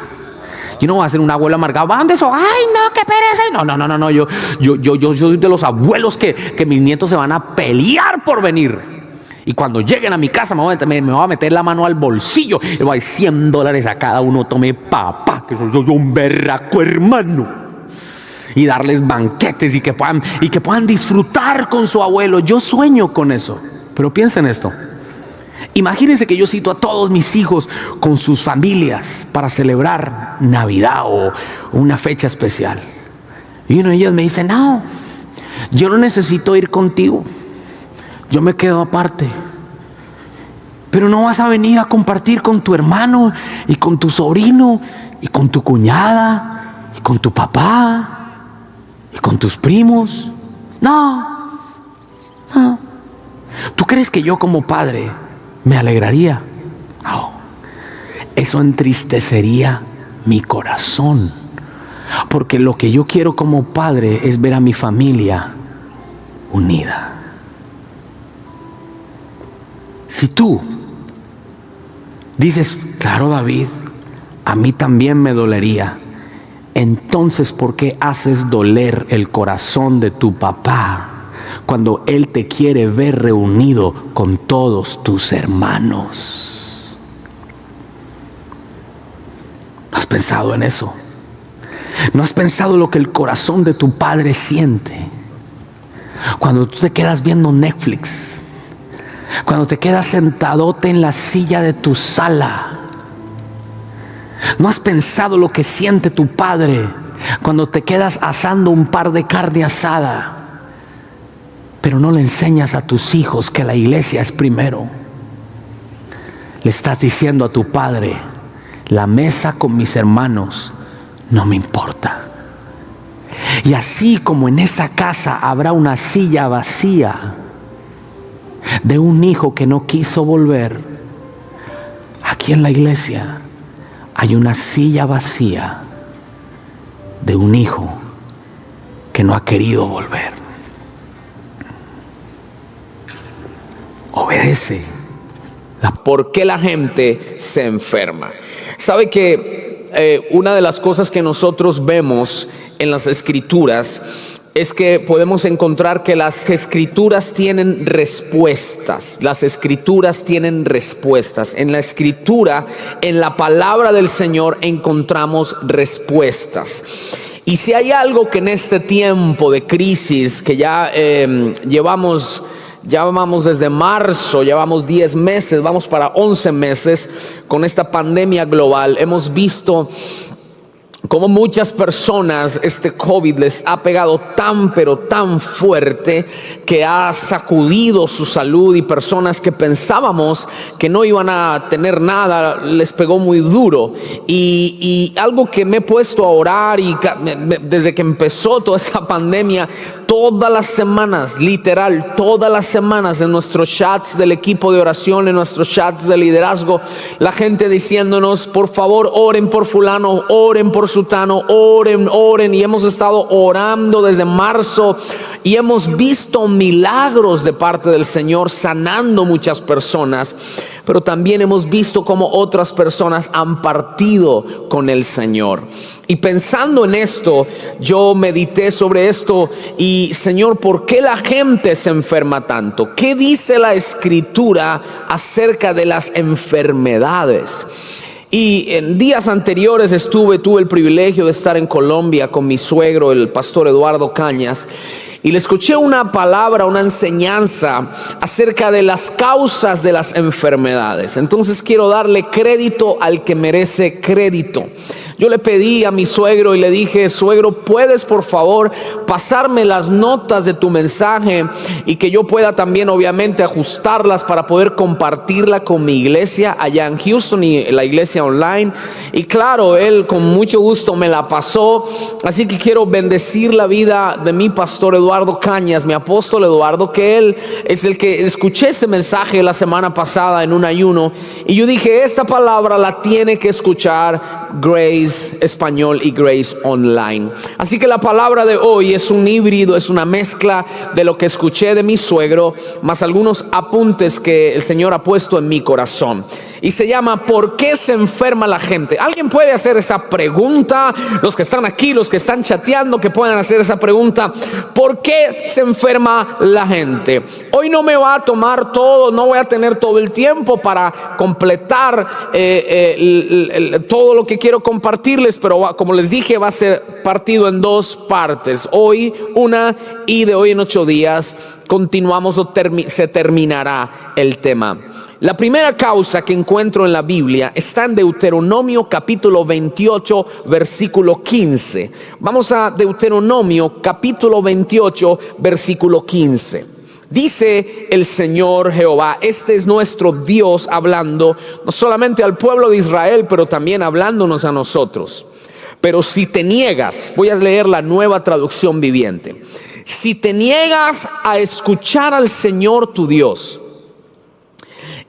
Yo no voy a ser un abuelo amargado. ¿Van de eso? Ay, no, qué pereza. No. Yo soy de los abuelos que mis nietos se van a pelear por venir. Y cuando lleguen a mi casa me voy a meter la mano al bolsillo y voy a dar $100 a cada uno. Tome papá, que soy yo un berraco hermano. Y darles banquetes y que puedan disfrutar con su abuelo. Yo sueño con eso. Pero piensen esto. Imagínense que yo cito a todos mis hijos con sus familias para celebrar Navidad o una fecha especial. Y ellos me dicen, no, yo no necesito ir contigo, yo me quedo aparte. Pero no vas a venir a compartir con tu hermano y con tu sobrino y con tu cuñada y con tu papá y con tus primos. No. ¿Tú crees que yo como padre me alegraría? No. Eso entristecería mi corazón. Porque lo que yo quiero como padre es ver a mi familia unida. Si tú dices, claro, David, a mí también me dolería, entonces ¿por qué haces doler el corazón de tu papá cuando él te quiere ver reunido con todos tus hermanos? ¿No has pensado en eso? ¿No has pensado lo que el corazón de tu padre siente cuando tú te quedas viendo Netflix? Cuando te quedas sentadote en la silla de tu sala. ¿No has pensado lo que siente tu padre cuando te quedas asando un par de carne asada, pero no le enseñas a tus hijos que la iglesia es primero? Le estás diciendo a tu padre, la mesa con mis hermanos no me importa. Y así como en esa casa habrá una silla vacía de un hijo que no quiso volver, aquí en la iglesia hay una silla vacía de un hijo que no ha querido volver. Obedece. ¿Por qué la gente se enferma? ¿Sabe que una de las cosas que nosotros vemos en las escrituras es que podemos encontrar que las escrituras tienen respuestas? Las escrituras tienen respuestas. En la escritura, en la palabra del Señor, encontramos respuestas. Y si hay algo que en este tiempo de crisis que ya llevamos desde marzo, llevamos 10 meses, vamos para 11 meses con esta pandemia global, hemos visto como muchas personas este COVID les ha pegado tan pero tan fuerte que ha sacudido su salud, y personas que pensábamos que no iban a tener nada les pegó muy duro. Y algo que me he puesto a orar y desde que empezó toda esta pandemia, todas las semanas, literal, todas las semanas en nuestros chats del equipo de oración, en nuestros chats de liderazgo, la gente diciéndonos, por favor, oren por fulano, oren por sutano, oren. Y hemos estado orando desde marzo y hemos visto milagros de parte del Señor, sanando muchas personas. Pero también hemos visto cómo otras personas han partido con el Señor. Y pensando en esto, yo medité sobre esto y, Señor, ¿por qué la gente se enferma tanto? ¿Qué dice la Escritura acerca de las enfermedades? Y en días anteriores tuve el privilegio de estar en Colombia con mi suegro, el pastor Eduardo Cañas, y le escuché una palabra, una enseñanza acerca de las causas de las enfermedades. Entonces quiero darle crédito al que merece crédito. Yo le pedí a mi suegro y le dije, suegro, ¿puedes por favor pasarme las notas de tu mensaje y que yo pueda también obviamente ajustarlas para poder compartirla con mi iglesia allá en Houston y la iglesia online? Y claro, él con mucho gusto me la pasó. Así que quiero bendecir la vida de mi pastor Eduardo Cañas, mi apóstol Eduardo, que él es el que escuché este mensaje la semana pasada en un ayuno, y yo dije, esta palabra la tiene que escuchar Grace Español y Grace Online. Así que la palabra de hoy es un híbrido, es una mezcla de lo que escuché de mi suegro, más algunos apuntes que el Señor ha puesto en mi corazón. Y se llama ¿por qué se enferma la gente? ¿Alguien puede hacer esa pregunta? Los que están aquí, los que están chateando, que puedan hacer esa pregunta. ¿Por qué se enferma la gente? Hoy no me va a tomar todo, no voy a tener todo el tiempo para completar todo lo que quiero compartirles, pero como les dije, va a ser partido en dos partes. Hoy una, y de hoy en 8 días continuamos o se terminará el tema. La primera causa que encuentro en la Biblia está en Deuteronomio capítulo 28, versículo 15. Vamos a Deuteronomio capítulo 28, versículo 15. Dice el Señor Jehová, este es nuestro Dios hablando, no solamente al pueblo de Israel, pero también hablándonos a nosotros. Pero si te niegas, voy a leer la Nueva Traducción Viviente. Si te niegas a escuchar al Señor tu Dios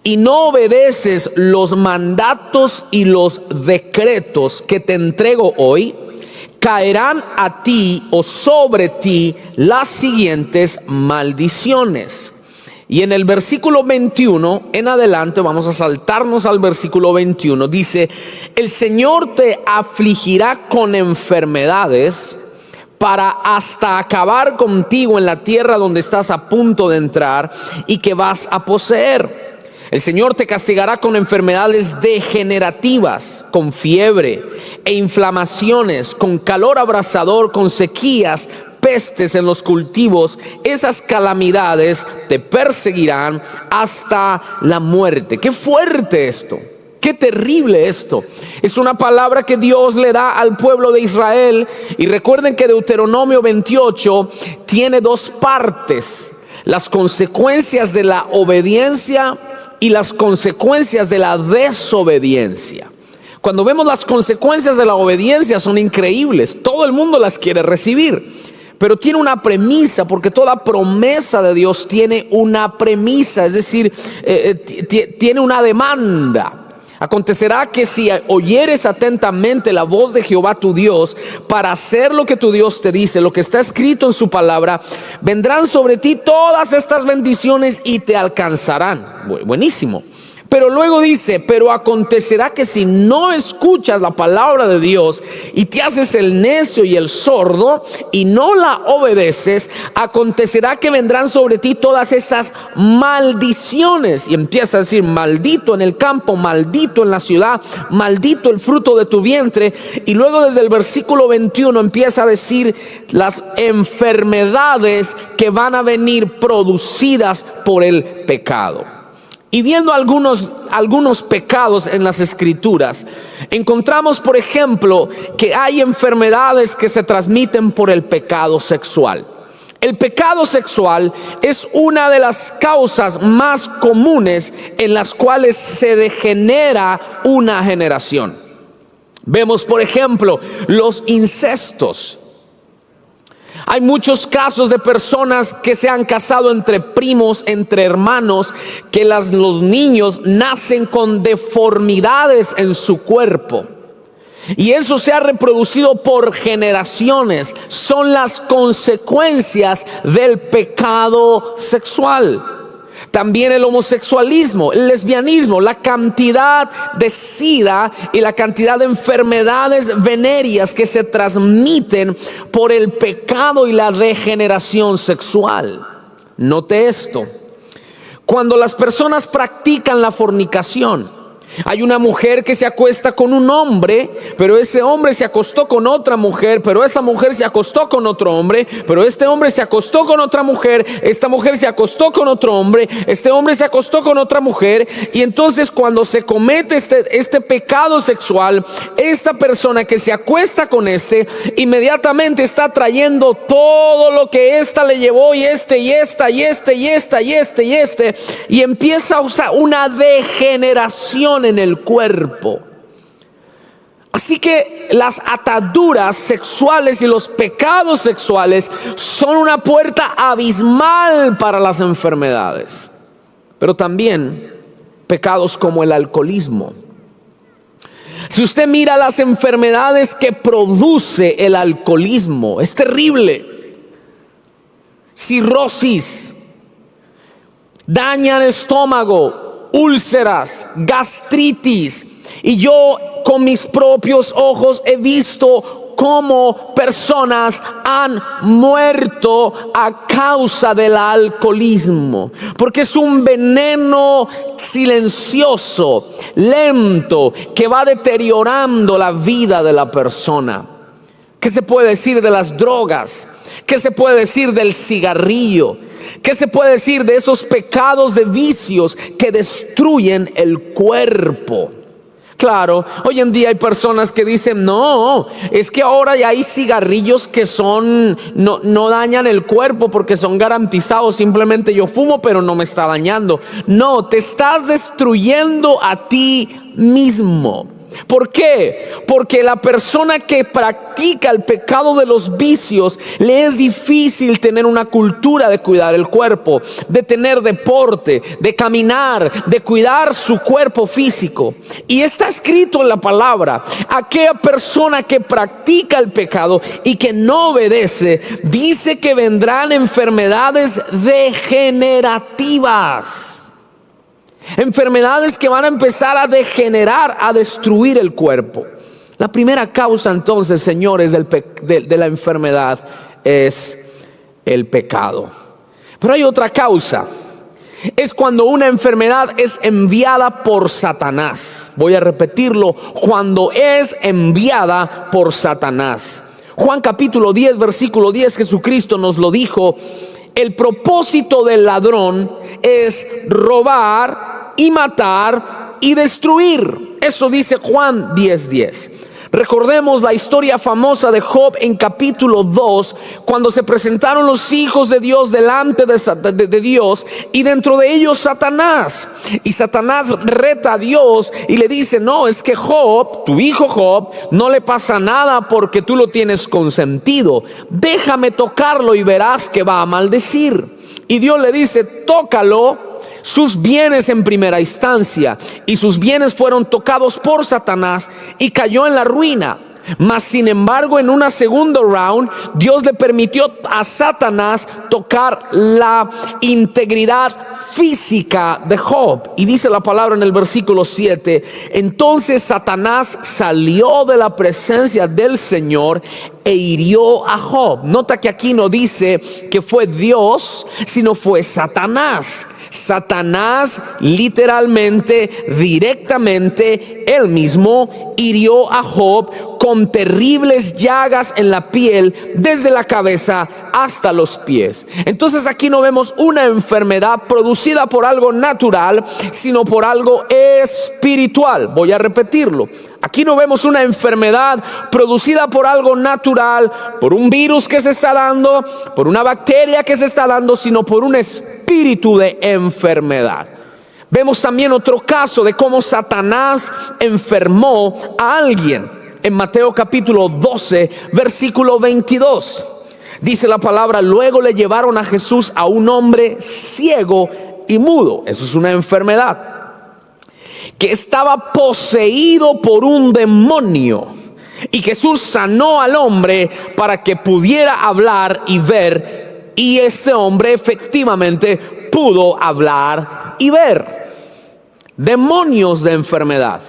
y no obedeces los mandatos y los decretos que te entrego hoy, caerán a ti o sobre ti las siguientes maldiciones. Y en el versículo 21 en adelante, vamos a saltarnos al versículo 21, dice: el Señor te afligirá con enfermedades para hasta acabar contigo en la tierra donde estás a punto de entrar y que vas a poseer. El Señor te castigará con enfermedades degenerativas, con fiebre e inflamaciones, con calor abrasador, con sequías, pestes en los cultivos. Esas calamidades te perseguirán hasta la muerte. ¡Qué fuerte esto! ¡Qué terrible esto! Es una palabra que Dios le da al pueblo de Israel. Y recuerden que Deuteronomio 28 tiene dos partes: las consecuencias de la obediencia y las consecuencias de la desobediencia. Cuando vemos las consecuencias de la obediencia, son increíbles. Todo el mundo las quiere recibir, pero tiene una premisa, porque toda promesa de Dios tiene una premisa, es decir, tiene una demanda. Acontecerá que si oyeres atentamente la voz de Jehová tu Dios para hacer lo que tu Dios te dice, lo que está escrito en su palabra, vendrán sobre ti todas estas bendiciones y te alcanzarán. Buenísimo. Pero luego dice: pero acontecerá que si no escuchas la palabra de Dios y te haces el necio y el sordo y no la obedeces, acontecerá que vendrán sobre ti todas estas maldiciones. Y empieza a decir: maldito en el campo, maldito en la ciudad, maldito el fruto de tu vientre. Y luego desde el versículo 21 empieza a decir las enfermedades que van a venir producidas por el pecado. Y viendo algunos pecados en las Escrituras, encontramos, por ejemplo, que hay enfermedades que se transmiten por el pecado sexual. El pecado sexual es una de las causas más comunes en las cuales se degenera una generación. Vemos, por ejemplo, los incestos. Hay muchos casos de personas que se han casado entre primos, entre hermanos, que los niños nacen con deformidades en su cuerpo. Y eso se ha reproducido por generaciones. Son las consecuencias del pecado sexual. También el homosexualismo, el lesbianismo, la cantidad de SIDA y la cantidad de enfermedades venéreas que se transmiten por el pecado y la degeneración sexual. Note esto: cuando las personas practican la fornicación, hay una mujer que se acuesta con un hombre, pero ese hombre se acostó con otra mujer, pero esa mujer se acostó con otro hombre, pero este hombre se acostó con otra mujer, esta mujer se acostó con otro hombre, este hombre se acostó con otra mujer. Y entonces cuando se comete este pecado sexual, esta persona que se acuesta con inmediatamente está trayendo todo lo que esta le llevó, y y empieza a usar una degeneración en el cuerpo. Así que las ataduras sexuales y los pecados sexuales son una puerta abismal para las enfermedades. Pero también pecados como el alcoholismo. Si usted mira las enfermedades que produce el alcoholismo, es terrible. Cirrosis, daña el estómago, úlceras, gastritis. Y yo con mis propios ojos he visto cómo personas han muerto a causa del alcoholismo, porque es un veneno silencioso, lento, que va deteriorando la vida de la persona. ¿Qué se puede decir de las drogas? ¿Qué se puede decir del cigarrillo? ¿Qué se puede decir de esos pecados de vicios que destruyen el cuerpo? Claro, hoy en día hay personas que dicen, no, es que ahora ya hay cigarrillos que no dañan el cuerpo porque son garantizados. Simplemente yo fumo, pero no me está dañando. No, te estás destruyendo a ti mismo. ¿Por qué? Porque la persona que practica el pecado de los vicios, le es difícil tener una cultura de cuidar el cuerpo, de tener deporte, de caminar, de cuidar su cuerpo físico. Y está escrito en la palabra, aquella persona que practica el pecado y que no obedece, dice que vendrán enfermedades degenerativas. Enfermedades que van a empezar a degenerar, a destruir el cuerpo. La primera causa entonces, señores, de la enfermedad es el pecado. Pero hay otra causa. Es cuando una enfermedad es enviada por Satanás. Voy a repetirlo, cuando es enviada por Satanás. Juan capítulo 10, versículo 10, Jesucristo nos lo dijo. El propósito del ladrón es robar y matar y destruir. Eso dice Juan 10:10. Recordemos la historia famosa de Job en capítulo 2, cuando se presentaron los hijos de Dios delante de Dios, y dentro de ellos Satanás. Y Satanás reta a Dios y le dice, no, es que Job, tu hijo Job, no le pasa nada porque tú lo tienes consentido. Déjame tocarlo y verás que va a maldecir. Y Dios le dice, tócalo. Sus bienes en primera instancia, y sus bienes fueron tocados por Satanás y cayó en la ruina. Mas sin embargo, en una segunda round, Dios le permitió a Satanás tocar la integridad física de Job. Y dice la palabra en el versículo 7: entonces Satanás salió de la presencia del Señor e hirió a Job. Nota que aquí no dice que fue Dios, sino fue Satanás. Satanás literalmente, directamente, él mismo hirió a Job con terribles llagas en la piel, desde la cabeza hasta los pies. Entonces aquí no vemos una enfermedad producida por algo natural, sino por algo espiritual. Voy a repetirlo. Aquí no vemos una enfermedad producida por algo natural, por un virus que se está dando, por una bacteria que se está dando, sino por un espíritu de enfermedad. Vemos también otro caso de cómo Satanás enfermó a alguien. En Mateo capítulo 12, versículo 22. Dice la palabra: luego le llevaron a Jesús a un hombre ciego y mudo. Eso es una enfermedad, que estaba poseído por un demonio. Y Jesús sanó al hombre para que pudiera hablar y ver. Y este hombre efectivamente pudo hablar y ver. Demonios de enfermedad.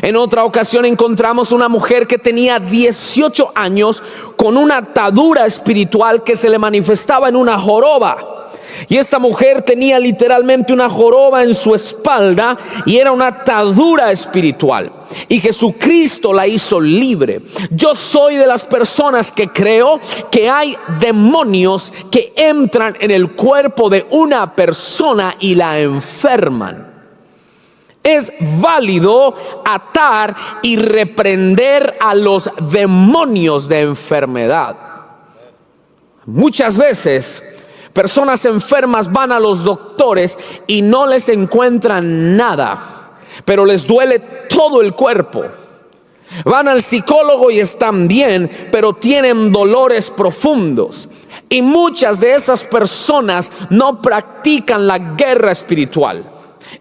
En otra ocasión encontramos una mujer que tenía 18 años con una atadura espiritual que se le manifestaba en una joroba. Y esta mujer tenía literalmente una joroba en su espalda y era una atadura espiritual. Y Jesucristo la hizo libre. Yo soy de las personas que creo que hay demonios que entran en el cuerpo de una persona y la enferman. Es válido atar y reprender a los demonios de enfermedad. Muchas veces personas enfermas van a los doctores y no les encuentran nada, pero les duele todo el cuerpo. Van al psicólogo y están bien, pero tienen dolores profundos. Y muchas de esas personas no practican la guerra espiritual.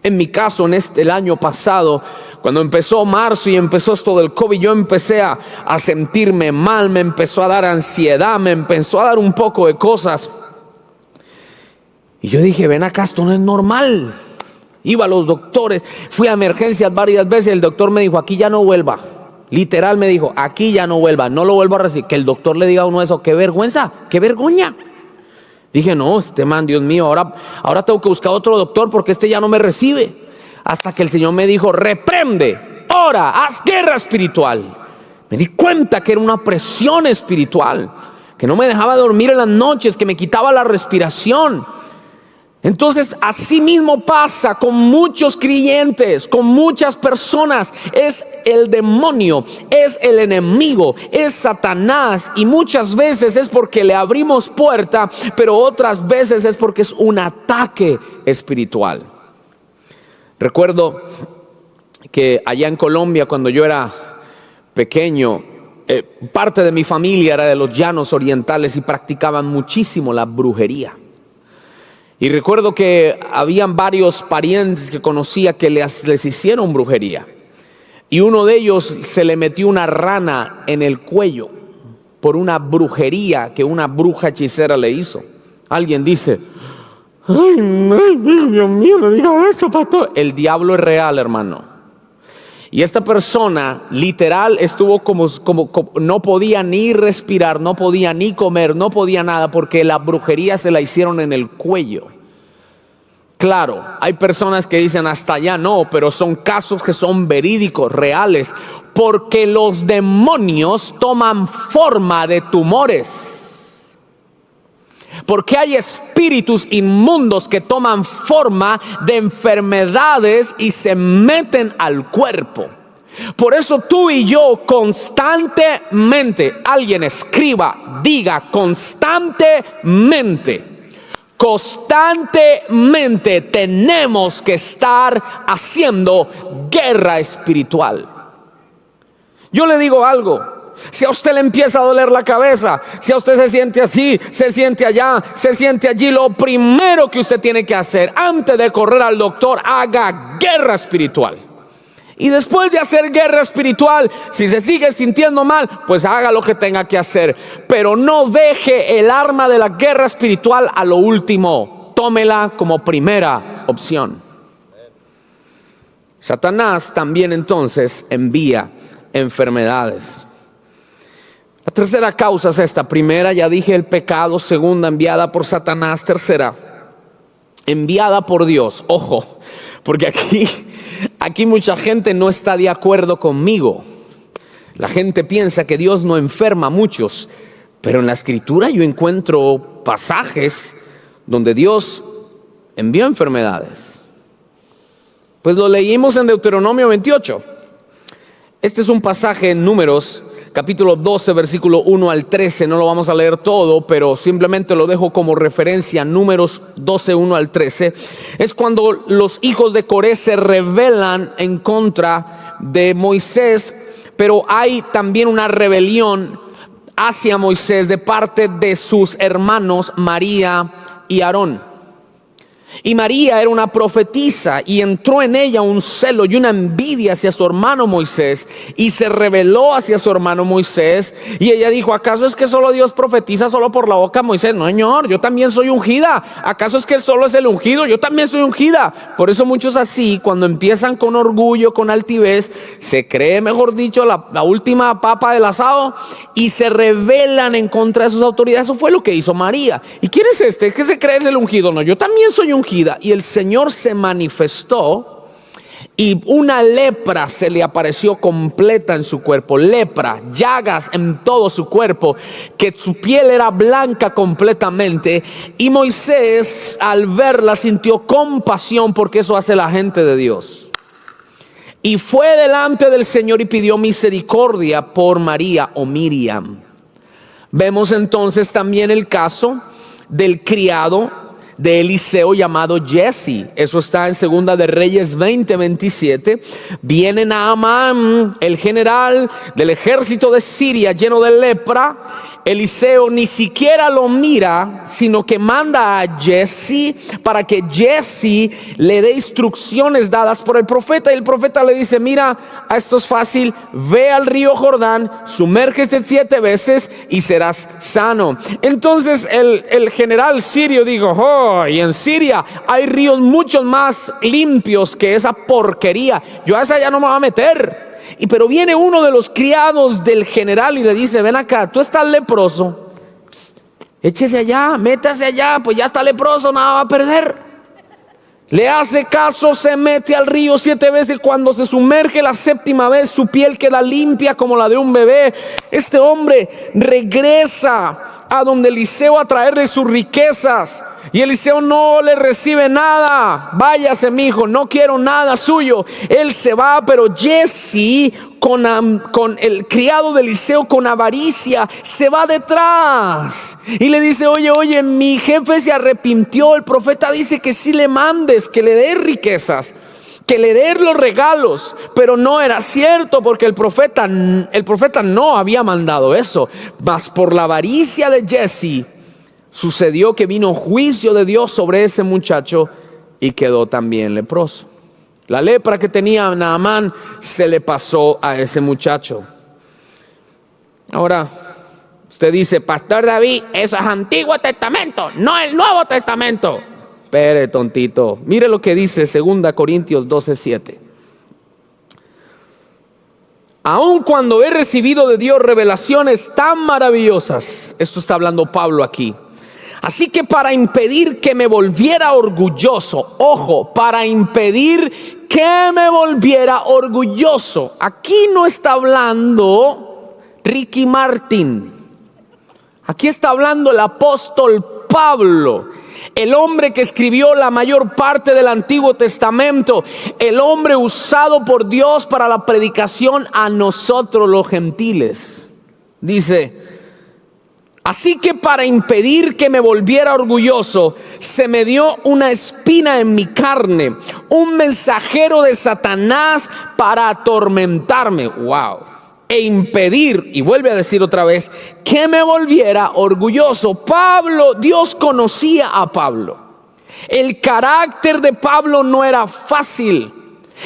En mi caso, el año pasado, cuando empezó marzo y empezó esto del COVID, yo empecé a sentirme mal, me empezó a dar ansiedad, me empezó a dar un poco de cosas. Y yo dije, ven acá, esto no es normal. Iba a los doctores, fui a emergencias varias veces, el doctor me dijo, aquí ya no vuelva. Literal me dijo, aquí ya no vuelva, no lo vuelvo a recibir. Que el doctor le diga a uno eso, qué vergüenza, qué vergüenza. Dije, no, este man, Dios mío, ahora tengo que buscar otro doctor porque este ya no me recibe. Hasta que el Señor me dijo, reprende, ora, haz guerra espiritual. Me di cuenta que era una presión espiritual, que no me dejaba dormir en las noches, que me quitaba la respiración. Entonces, así mismo pasa con muchos creyentes, con muchas personas. Es el demonio, es el enemigo, es Satanás. Y muchas veces es porque le abrimos puerta, pero otras veces es porque es un ataque espiritual. Recuerdo que allá en Colombia, cuando yo era pequeño, parte de mi familia era de los llanos orientales y practicaban muchísimo la brujería. Y recuerdo que habían varios parientes que conocía que les hicieron brujería. Y uno de ellos se le metió una rana en el cuello por una brujería que una bruja hechicera le hizo. Alguien dice: ay, Dios mío, no diga eso, pastor. El diablo es real, hermano. Y esta persona literal estuvo como no podía ni respirar, no podía ni comer, no podía nada, porque la brujería se la hicieron en el cuello. Claro, hay personas que dicen hasta allá no, pero son casos que son verídicos, reales, porque los demonios toman forma de tumores. Porque hay espíritus inmundos que toman forma de enfermedades y se meten al cuerpo. Por eso tú y yo constantemente, alguien escriba, diga constantemente tenemos que estar haciendo guerra espiritual. Yo le digo algo. Si a usted le empieza a doler la cabeza, si a usted se siente así, se siente allá, se siente allí, lo primero que usted tiene que hacer antes de correr al doctor, haga guerra espiritual. Y después de hacer guerra espiritual, si se sigue sintiendo mal, pues haga lo que tenga que hacer. Pero no deje el arma de la guerra espiritual a lo último. Tómela como primera opción. Satanás también entonces envía enfermedades. La tercera causa es esta. Primera, ya dije, el pecado. Segunda, enviada por Satanás. Tercera, enviada por Dios. Ojo, porque aquí mucha gente no está de acuerdo conmigo. La gente piensa que Dios no enferma a muchos, pero en la Escritura yo encuentro pasajes donde Dios envió enfermedades. Pues lo leímos en Deuteronomio 28. Este es un pasaje en Números capítulo 12, versículo 1 al 13, no lo vamos a leer todo, pero simplemente lo dejo como referencia. Números 12, 1 al 13, es cuando los hijos de Coré se rebelan en contra de Moisés, pero hay también una rebelión hacia Moisés de parte de sus hermanos María y Aarón. Y María era una profetisa y entró en ella un celo y una envidia hacia su hermano Moisés y se rebeló hacia su hermano Moisés. Y ella dijo: ¿acaso es que solo Dios profetiza solo por la boca de Moisés? No, Señor, yo también soy ungida. ¿Acaso es que él solo es el ungido? Yo también soy ungida. Por eso muchos así, cuando empiezan con orgullo, con altivez, se cree, mejor dicho, la última papa del asado y se rebelan en contra de sus autoridades. Eso fue lo que hizo María. ¿Y quién es este? ¿Es que se cree el ungido? No, yo también soy ungida. Y el Señor se manifestó y una lepra se le apareció completa en su cuerpo. Lepra, llagas en todo su cuerpo, que su piel era blanca completamente. Y Moisés, al verla, sintió compasión, porque eso hace la gente de Dios. Y fue delante del Señor y pidió misericordia por María o Miriam. Vemos entonces también el caso del criado de Eliseo llamado Jesse. Eso está en Segunda de Reyes 20:27. Viene Naamán, el general del ejército de Siria, lleno de lepra. Eliseo ni siquiera lo mira, sino que manda a Jesse para que Jesse le dé instrucciones dadas por el profeta. Y el profeta le dice: mira, esto es fácil, ve al río Jordán, sumérgete 7 veces y serás sano. Entonces el general sirio dijo: oh, y en Siria hay ríos mucho más limpios que esa porquería, yo a esa ya no me voy a meter. Pero viene uno de los criados del general y le dice: ven acá, tú estás leproso, échese allá, métase allá, pues ya está leproso, nada va a perder. Le hace caso, se mete al río 7 veces. Cuando se sumerge la 7ª vez, su piel queda limpia como la de un bebé. Este hombre regresa a donde Eliseo a traerle sus riquezas, y Eliseo no le recibe nada. Váyase, mi hijo, no quiero nada suyo. Él se va, pero Giezi, con el criado de Eliseo, con avaricia, se va detrás y le dice: oye, mi jefe se arrepintió. El profeta dice que sí le mandes, que le des riquezas, que le des los regalos. Pero no era cierto, porque el profeta no había mandado eso. Mas por la avaricia de Giezi sucedió que vino juicio de Dios sobre ese muchacho y quedó también leproso. La lepra que tenía Naamán se le pasó a ese muchacho. Ahora, usted dice: Pastor David, eso es Antiguo Testamento, no el Nuevo Testamento. Espere, tontito. Mire lo que dice 2 Corintios 12:7. Aun cuando he recibido de Dios revelaciones tan maravillosas, esto está hablando Pablo aquí, así que para impedir que me volviera orgulloso, ojo, para impedir que me volviera orgulloso. Aquí no está hablando Ricky Martin. Aquí está hablando el apóstol Pablo, el hombre que escribió la mayor parte del Antiguo Testamento, el hombre usado por Dios para la predicación a nosotros los gentiles. Dice: así que para impedir que me volviera orgulloso, se me dio una espina en mi carne, un mensajero de Satanás para atormentarme. Wow. E impedir, y vuelve a decir otra vez, que me volviera orgulloso. Pablo, Dios conocía a Pablo. El carácter de Pablo no era fácil.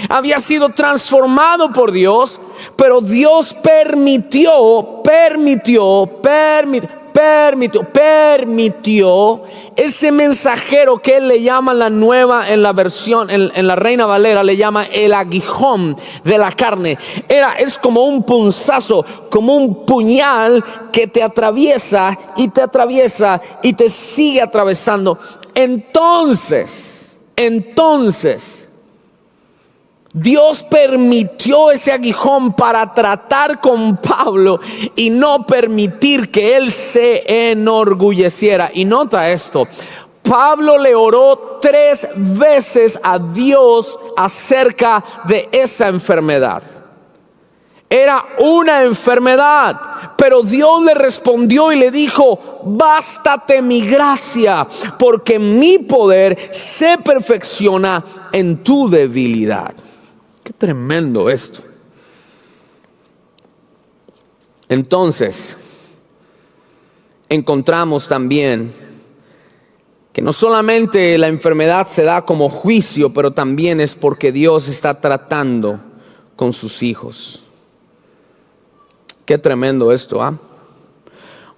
Había sido transformado por Dios, pero Dios permitió ese mensajero que él le llama en la versión, en la Reina Valera le llama el aguijón de la carne. Es como un punzazo, como un puñal que te atraviesa y te sigue atravesando. Entonces Dios permitió ese aguijón para tratar con Pablo y no permitir que él se enorgulleciera. Y nota esto: Pablo le oró 3 veces a Dios acerca de esa enfermedad. Era una enfermedad, pero Dios le respondió y le dijo: bástate mi gracia, porque mi poder se perfecciona en tu debilidad. Qué tremendo esto. Entonces, encontramos también que no solamente la enfermedad se da como juicio, pero también es porque Dios está tratando con sus hijos. Qué tremendo esto, ¿ah?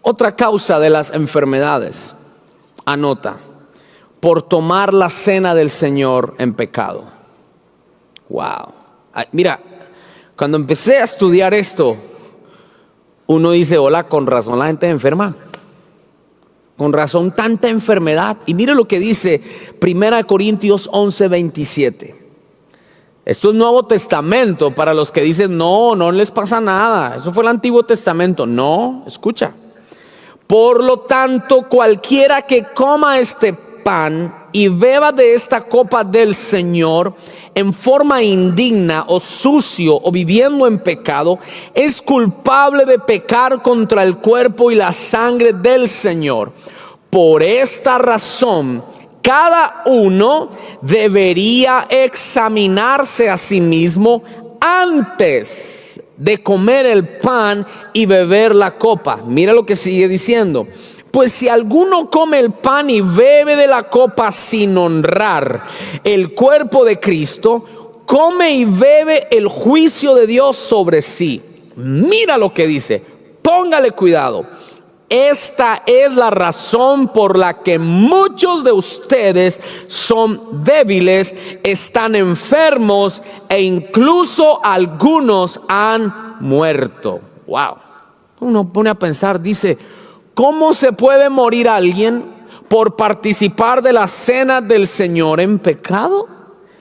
Otra causa de las enfermedades, anota: por tomar la cena del Señor en pecado. Wow. Mira, cuando empecé a estudiar esto, uno dice: hola, con razón la gente es enferma. Con razón tanta enfermedad. Y mire lo que dice 1 Corintios 11:27. Esto es Nuevo Testamento para los que dicen: no les pasa nada, eso fue el Antiguo Testamento. No, escucha: por lo tanto, cualquiera que coma este pan y beba de esta copa del Señor en forma indigna o sucio o viviendo en pecado, es culpable de pecar contra el cuerpo y la sangre del Señor. Por esta razón, cada uno debería examinarse a sí mismo antes de comer el pan y beber la copa. Mira lo que sigue diciendo: pues si alguno come el pan y bebe de la copa sin honrar el cuerpo de Cristo, come y bebe el juicio de Dios sobre sí. Mira lo que dice, póngale cuidado. Esta es la razón por la que muchos de ustedes son débiles, están enfermos e incluso algunos han muerto. Wow. Uno pone a pensar, dice: ¿cómo se puede morir alguien por participar de la cena del Señor en pecado?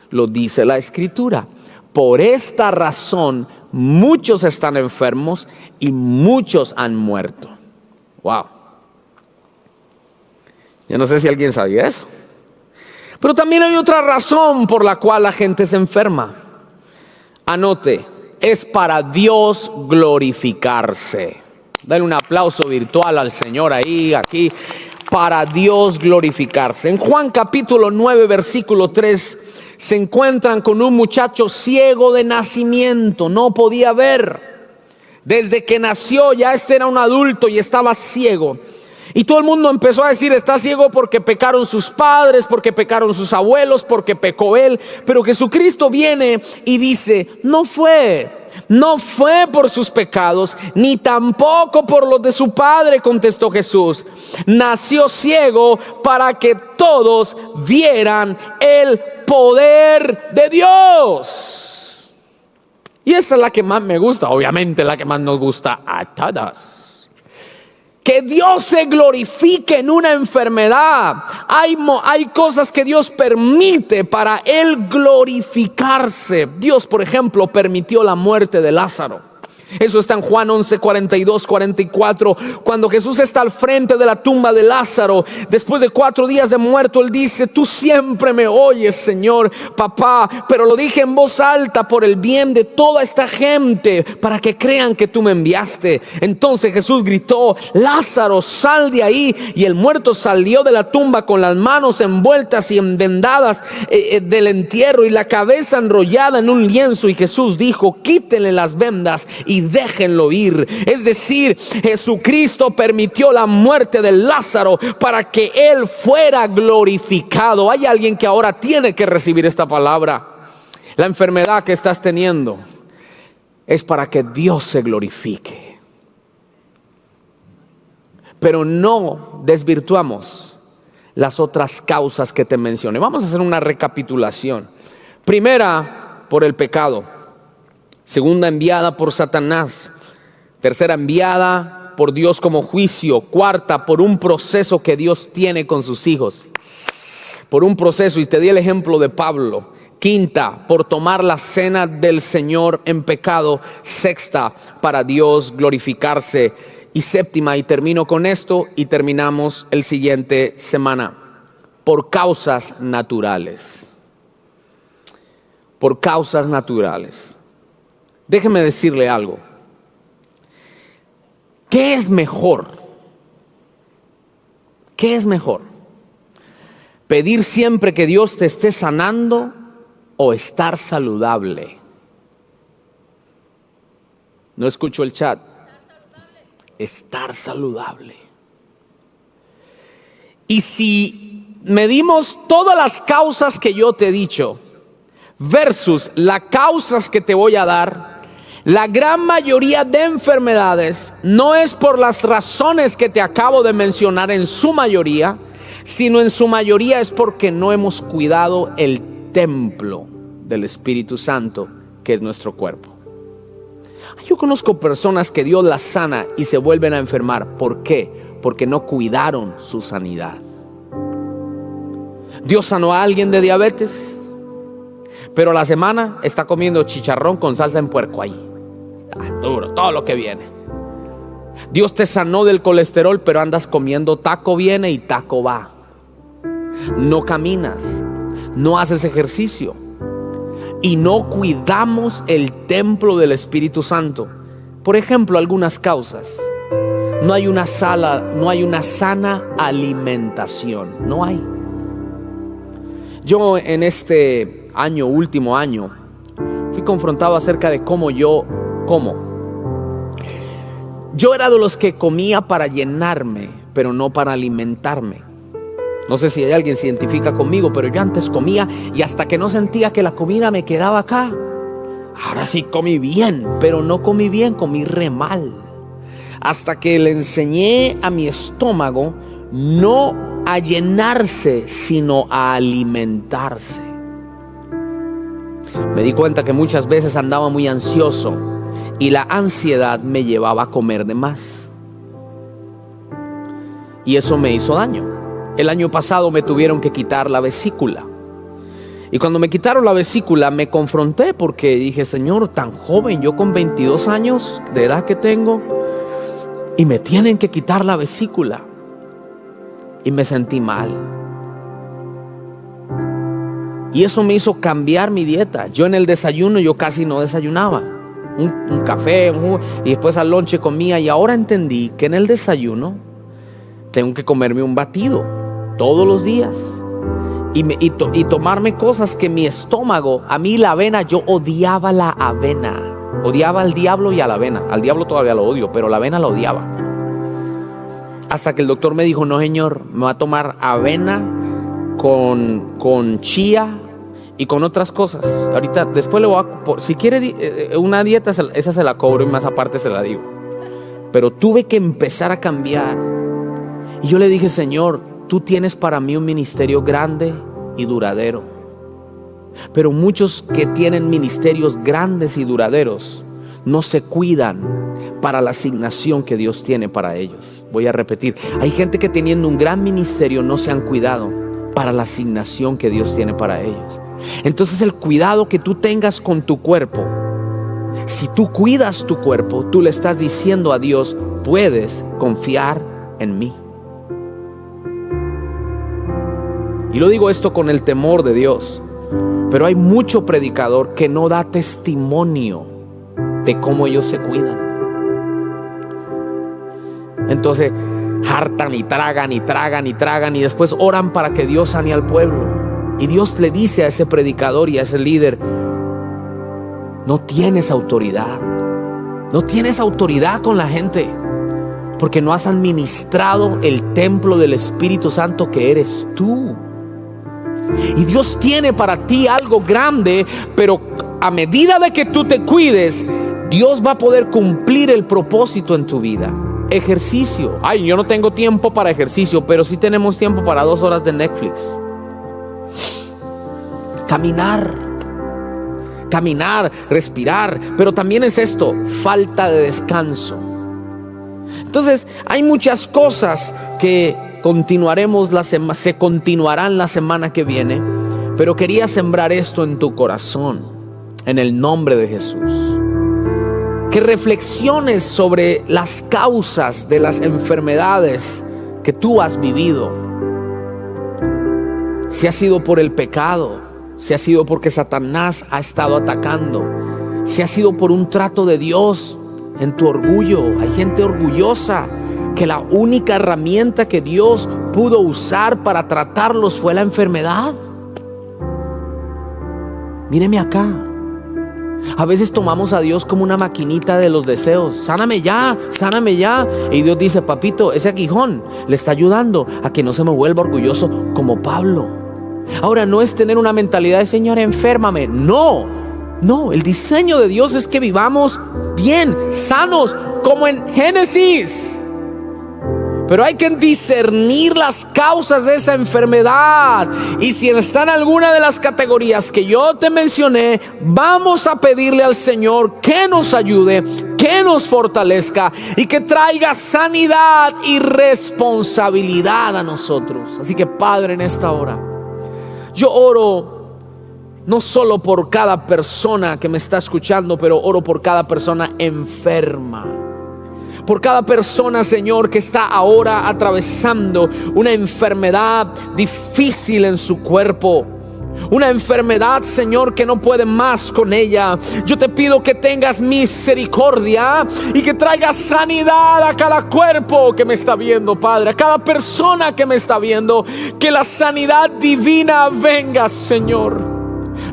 Lo dice la Escritura. Por esta razón muchos están enfermos y muchos han muerto. Wow. Yo no sé si alguien sabía eso. Pero también hay otra razón por la cual la gente se enferma. Anote, es para Dios glorificarse. Dale un aplauso virtual al Señor ahí, aquí. Para Dios glorificarse. En Juan capítulo 9, versículo 3, se encuentran con un muchacho ciego de nacimiento, no podía ver. Desde que nació ya era un adulto y estaba ciego. Y todo el mundo empezó a decir: está ciego porque pecaron sus padres, porque pecaron sus abuelos, porque pecó él. Pero Jesucristo viene y dice: no fue por sus pecados, ni tampoco por los de su padre, contestó Jesús. Nació ciego para que todos vieran el poder de Dios. Y esa es la que más me gusta, obviamente la que más nos gusta a todas. Que Dios se glorifique en una enfermedad. Hay cosas que Dios permite para Él glorificarse. Dios, por ejemplo, permitió la muerte de Lázaro. Eso está en Juan 11, 42, 44. Cuando Jesús está al frente de la tumba de Lázaro, después de 4 días de muerto, Él dice: tú siempre me oyes, Señor, papá, pero lo dije en voz alta por el bien de toda esta gente, para que crean que tú me enviaste. Entonces Jesús gritó: Lázaro, sal de ahí. Y el muerto salió de la tumba con las manos envueltas y envendadas del entierro y la cabeza enrollada en un lienzo. Y Jesús dijo: quítenle las vendas y déjenlo ir. Es decir, Jesucristo permitió la muerte de Lázaro para que Él fuera glorificado. Hay alguien que ahora tiene que recibir esta palabra. La enfermedad que estás teniendo es para que Dios se glorifique. Pero no desvirtuamos las otras causas que te mencioné. Vamos a hacer una recapitulación. Primera, por el pecado. Segunda, enviada por Satanás. Tercera, enviada por Dios como juicio. Cuarta, por un proceso que Dios tiene con sus hijos. Por un proceso, y te di el ejemplo de Pablo. Quinta, por tomar la cena del Señor en pecado. Sexta, para Dios glorificarse. Y séptima, y termino con esto y terminamos el siguiente semana, por causas naturales. Por causas naturales. Déjeme decirle algo. ¿Qué es mejor? ¿Qué es mejor? ¿Pedir siempre que Dios te esté sanando o estar saludable? No escucho el chat. Estar saludable. Y si medimos todas las causas que yo te he dicho versus las causas que te voy a dar, la gran mayoría de enfermedades no es por las razones que te acabo de mencionar en su mayoría, sino en su mayoría es porque no hemos cuidado el templo del Espíritu Santo, que es nuestro cuerpo. Yo conozco personas que Dios las sana y se vuelven a enfermar. ¿Por qué? Porque no cuidaron su sanidad. Dios sanó a alguien de diabetes, pero a la semana está comiendo chicharrón con salsa en puerco ahí. Duro, todo lo que viene. Dios te sanó del colesterol, pero andas comiendo taco viene y taco va. No caminas, no haces ejercicio y no cuidamos el templo del Espíritu Santo. Por ejemplo, algunas causas. No hay una sana alimentación. No hay. Yo en este último año, fui confrontado acerca de cómo yo como. Yo era de los que comía para llenarme, pero no para alimentarme. No sé si hay alguien que se identifica conmigo, pero yo antes comía y hasta que no sentía que la comida me quedaba acá. Ahora sí comí bien, pero no comí bien, comí re mal. Hasta que le enseñé a mi estómago no a llenarse, sino a alimentarse. Me di cuenta que muchas veces andaba muy ansioso y la ansiedad me llevaba a comer de más. Y eso me hizo daño. El año pasado me tuvieron que quitar la vesícula. Y cuando me quitaron la vesícula me confronté porque dije, Señor, tan joven, yo con 22 años de edad que tengo, y me tienen que quitar la vesícula. Y me sentí mal. Y eso me hizo cambiar mi dieta. Yo en el desayuno, yo casi no desayunaba. Un café, y después al lonche comía. Y ahora entendí que en el desayuno tengo que comerme un batido todos los días. Y tomarme cosas que mi estómago, a mí la avena, yo odiaba la avena. Odiaba al diablo y a la avena. Al diablo todavía lo odio, pero la avena la odiaba. Hasta que el doctor me dijo, no señor, me va a tomar avena con chía y con otras cosas. Ahorita, después le voy a, si quiere una dieta, esa se la cobro y más aparte se la digo. Pero tuve que empezar a cambiar. Y yo le dije, Señor, tú tienes para mí un ministerio grande y duradero. Pero muchos que tienen ministerios grandes y duraderos no se cuidan para la asignación que Dios tiene para ellos. Voy a repetir, hay gente que teniendo un gran ministerio no se han cuidado para la asignación que Dios tiene para ellos. Entonces el cuidado que tú tengas con tu cuerpo, si tú cuidas tu cuerpo, tú le estás diciendo a Dios, puedes confiar en mí. Y lo digo esto con el temor de Dios, pero hay mucho predicador que no da testimonio de cómo ellos se cuidan. Entonces hartan y tragan y tragan y tragan y después oran para que Dios sane al pueblo. Y Dios le dice a ese predicador y a ese líder, no tienes autoridad. No tienes autoridad con la gente porque no has administrado el templo del Espíritu Santo que eres tú. Y Dios tiene para ti algo grande, pero a medida de que tú te cuides, Dios va a poder cumplir el propósito en tu vida. Ejercicio. Ay, yo no tengo tiempo para ejercicio, pero sí tenemos tiempo para 2 horas de Netflix. Caminar, respirar, pero también es esto, falta de descanso. Entonces, hay muchas cosas que se continuarán la semana que viene, pero quería sembrar esto en tu corazón, en el nombre de Jesús. Que reflexiones sobre las causas de las enfermedades que tú has vivido. Si ha sido por el pecado, si ha sido porque Satanás ha estado atacando, si ha sido por un trato de Dios en tu orgullo. Hay gente orgullosa que la única herramienta que Dios pudo usar para tratarlos fue la enfermedad. Míreme acá. A veces tomamos a Dios como una maquinita de los deseos. Sáname ya, sáname ya. Y Dios dice, papito, ese aguijón le está ayudando a que no se me vuelva orgulloso como Pablo. Ahora, no es tener una mentalidad de Señor, enférmame. No, el diseño de Dios es que vivamos bien, sanos, como en Génesis. Pero hay que discernir las causas de esa enfermedad. Y si está en alguna de las categorías que yo te mencioné, vamos a pedirle al Señor que nos ayude, que nos fortalezca y que traiga sanidad y responsabilidad a nosotros. Así que, Padre, en esta hora yo oro no solo por cada persona que me está escuchando, pero oro por cada persona enferma. Por cada persona, Señor, que está ahora atravesando una enfermedad difícil en su cuerpo. Una enfermedad, Señor, que no puede más con ella. Yo te pido que tengas misericordia y que traigas sanidad a cada cuerpo que me está viendo, Padre. A cada persona que me está viendo. Que la sanidad divina venga, Señor.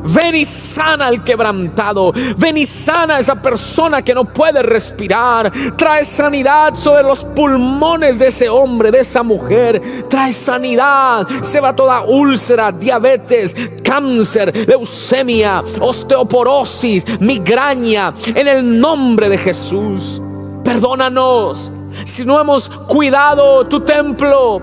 Ven y sana al quebrantado. Ven y sana a esa persona que no puede respirar. Trae sanidad sobre los pulmones de ese hombre, de esa mujer. Trae sanidad. Se va toda úlcera, diabetes, cáncer, leucemia, osteoporosis, migraña. En el nombre de Jesús. Perdónanos si no hemos cuidado tu templo.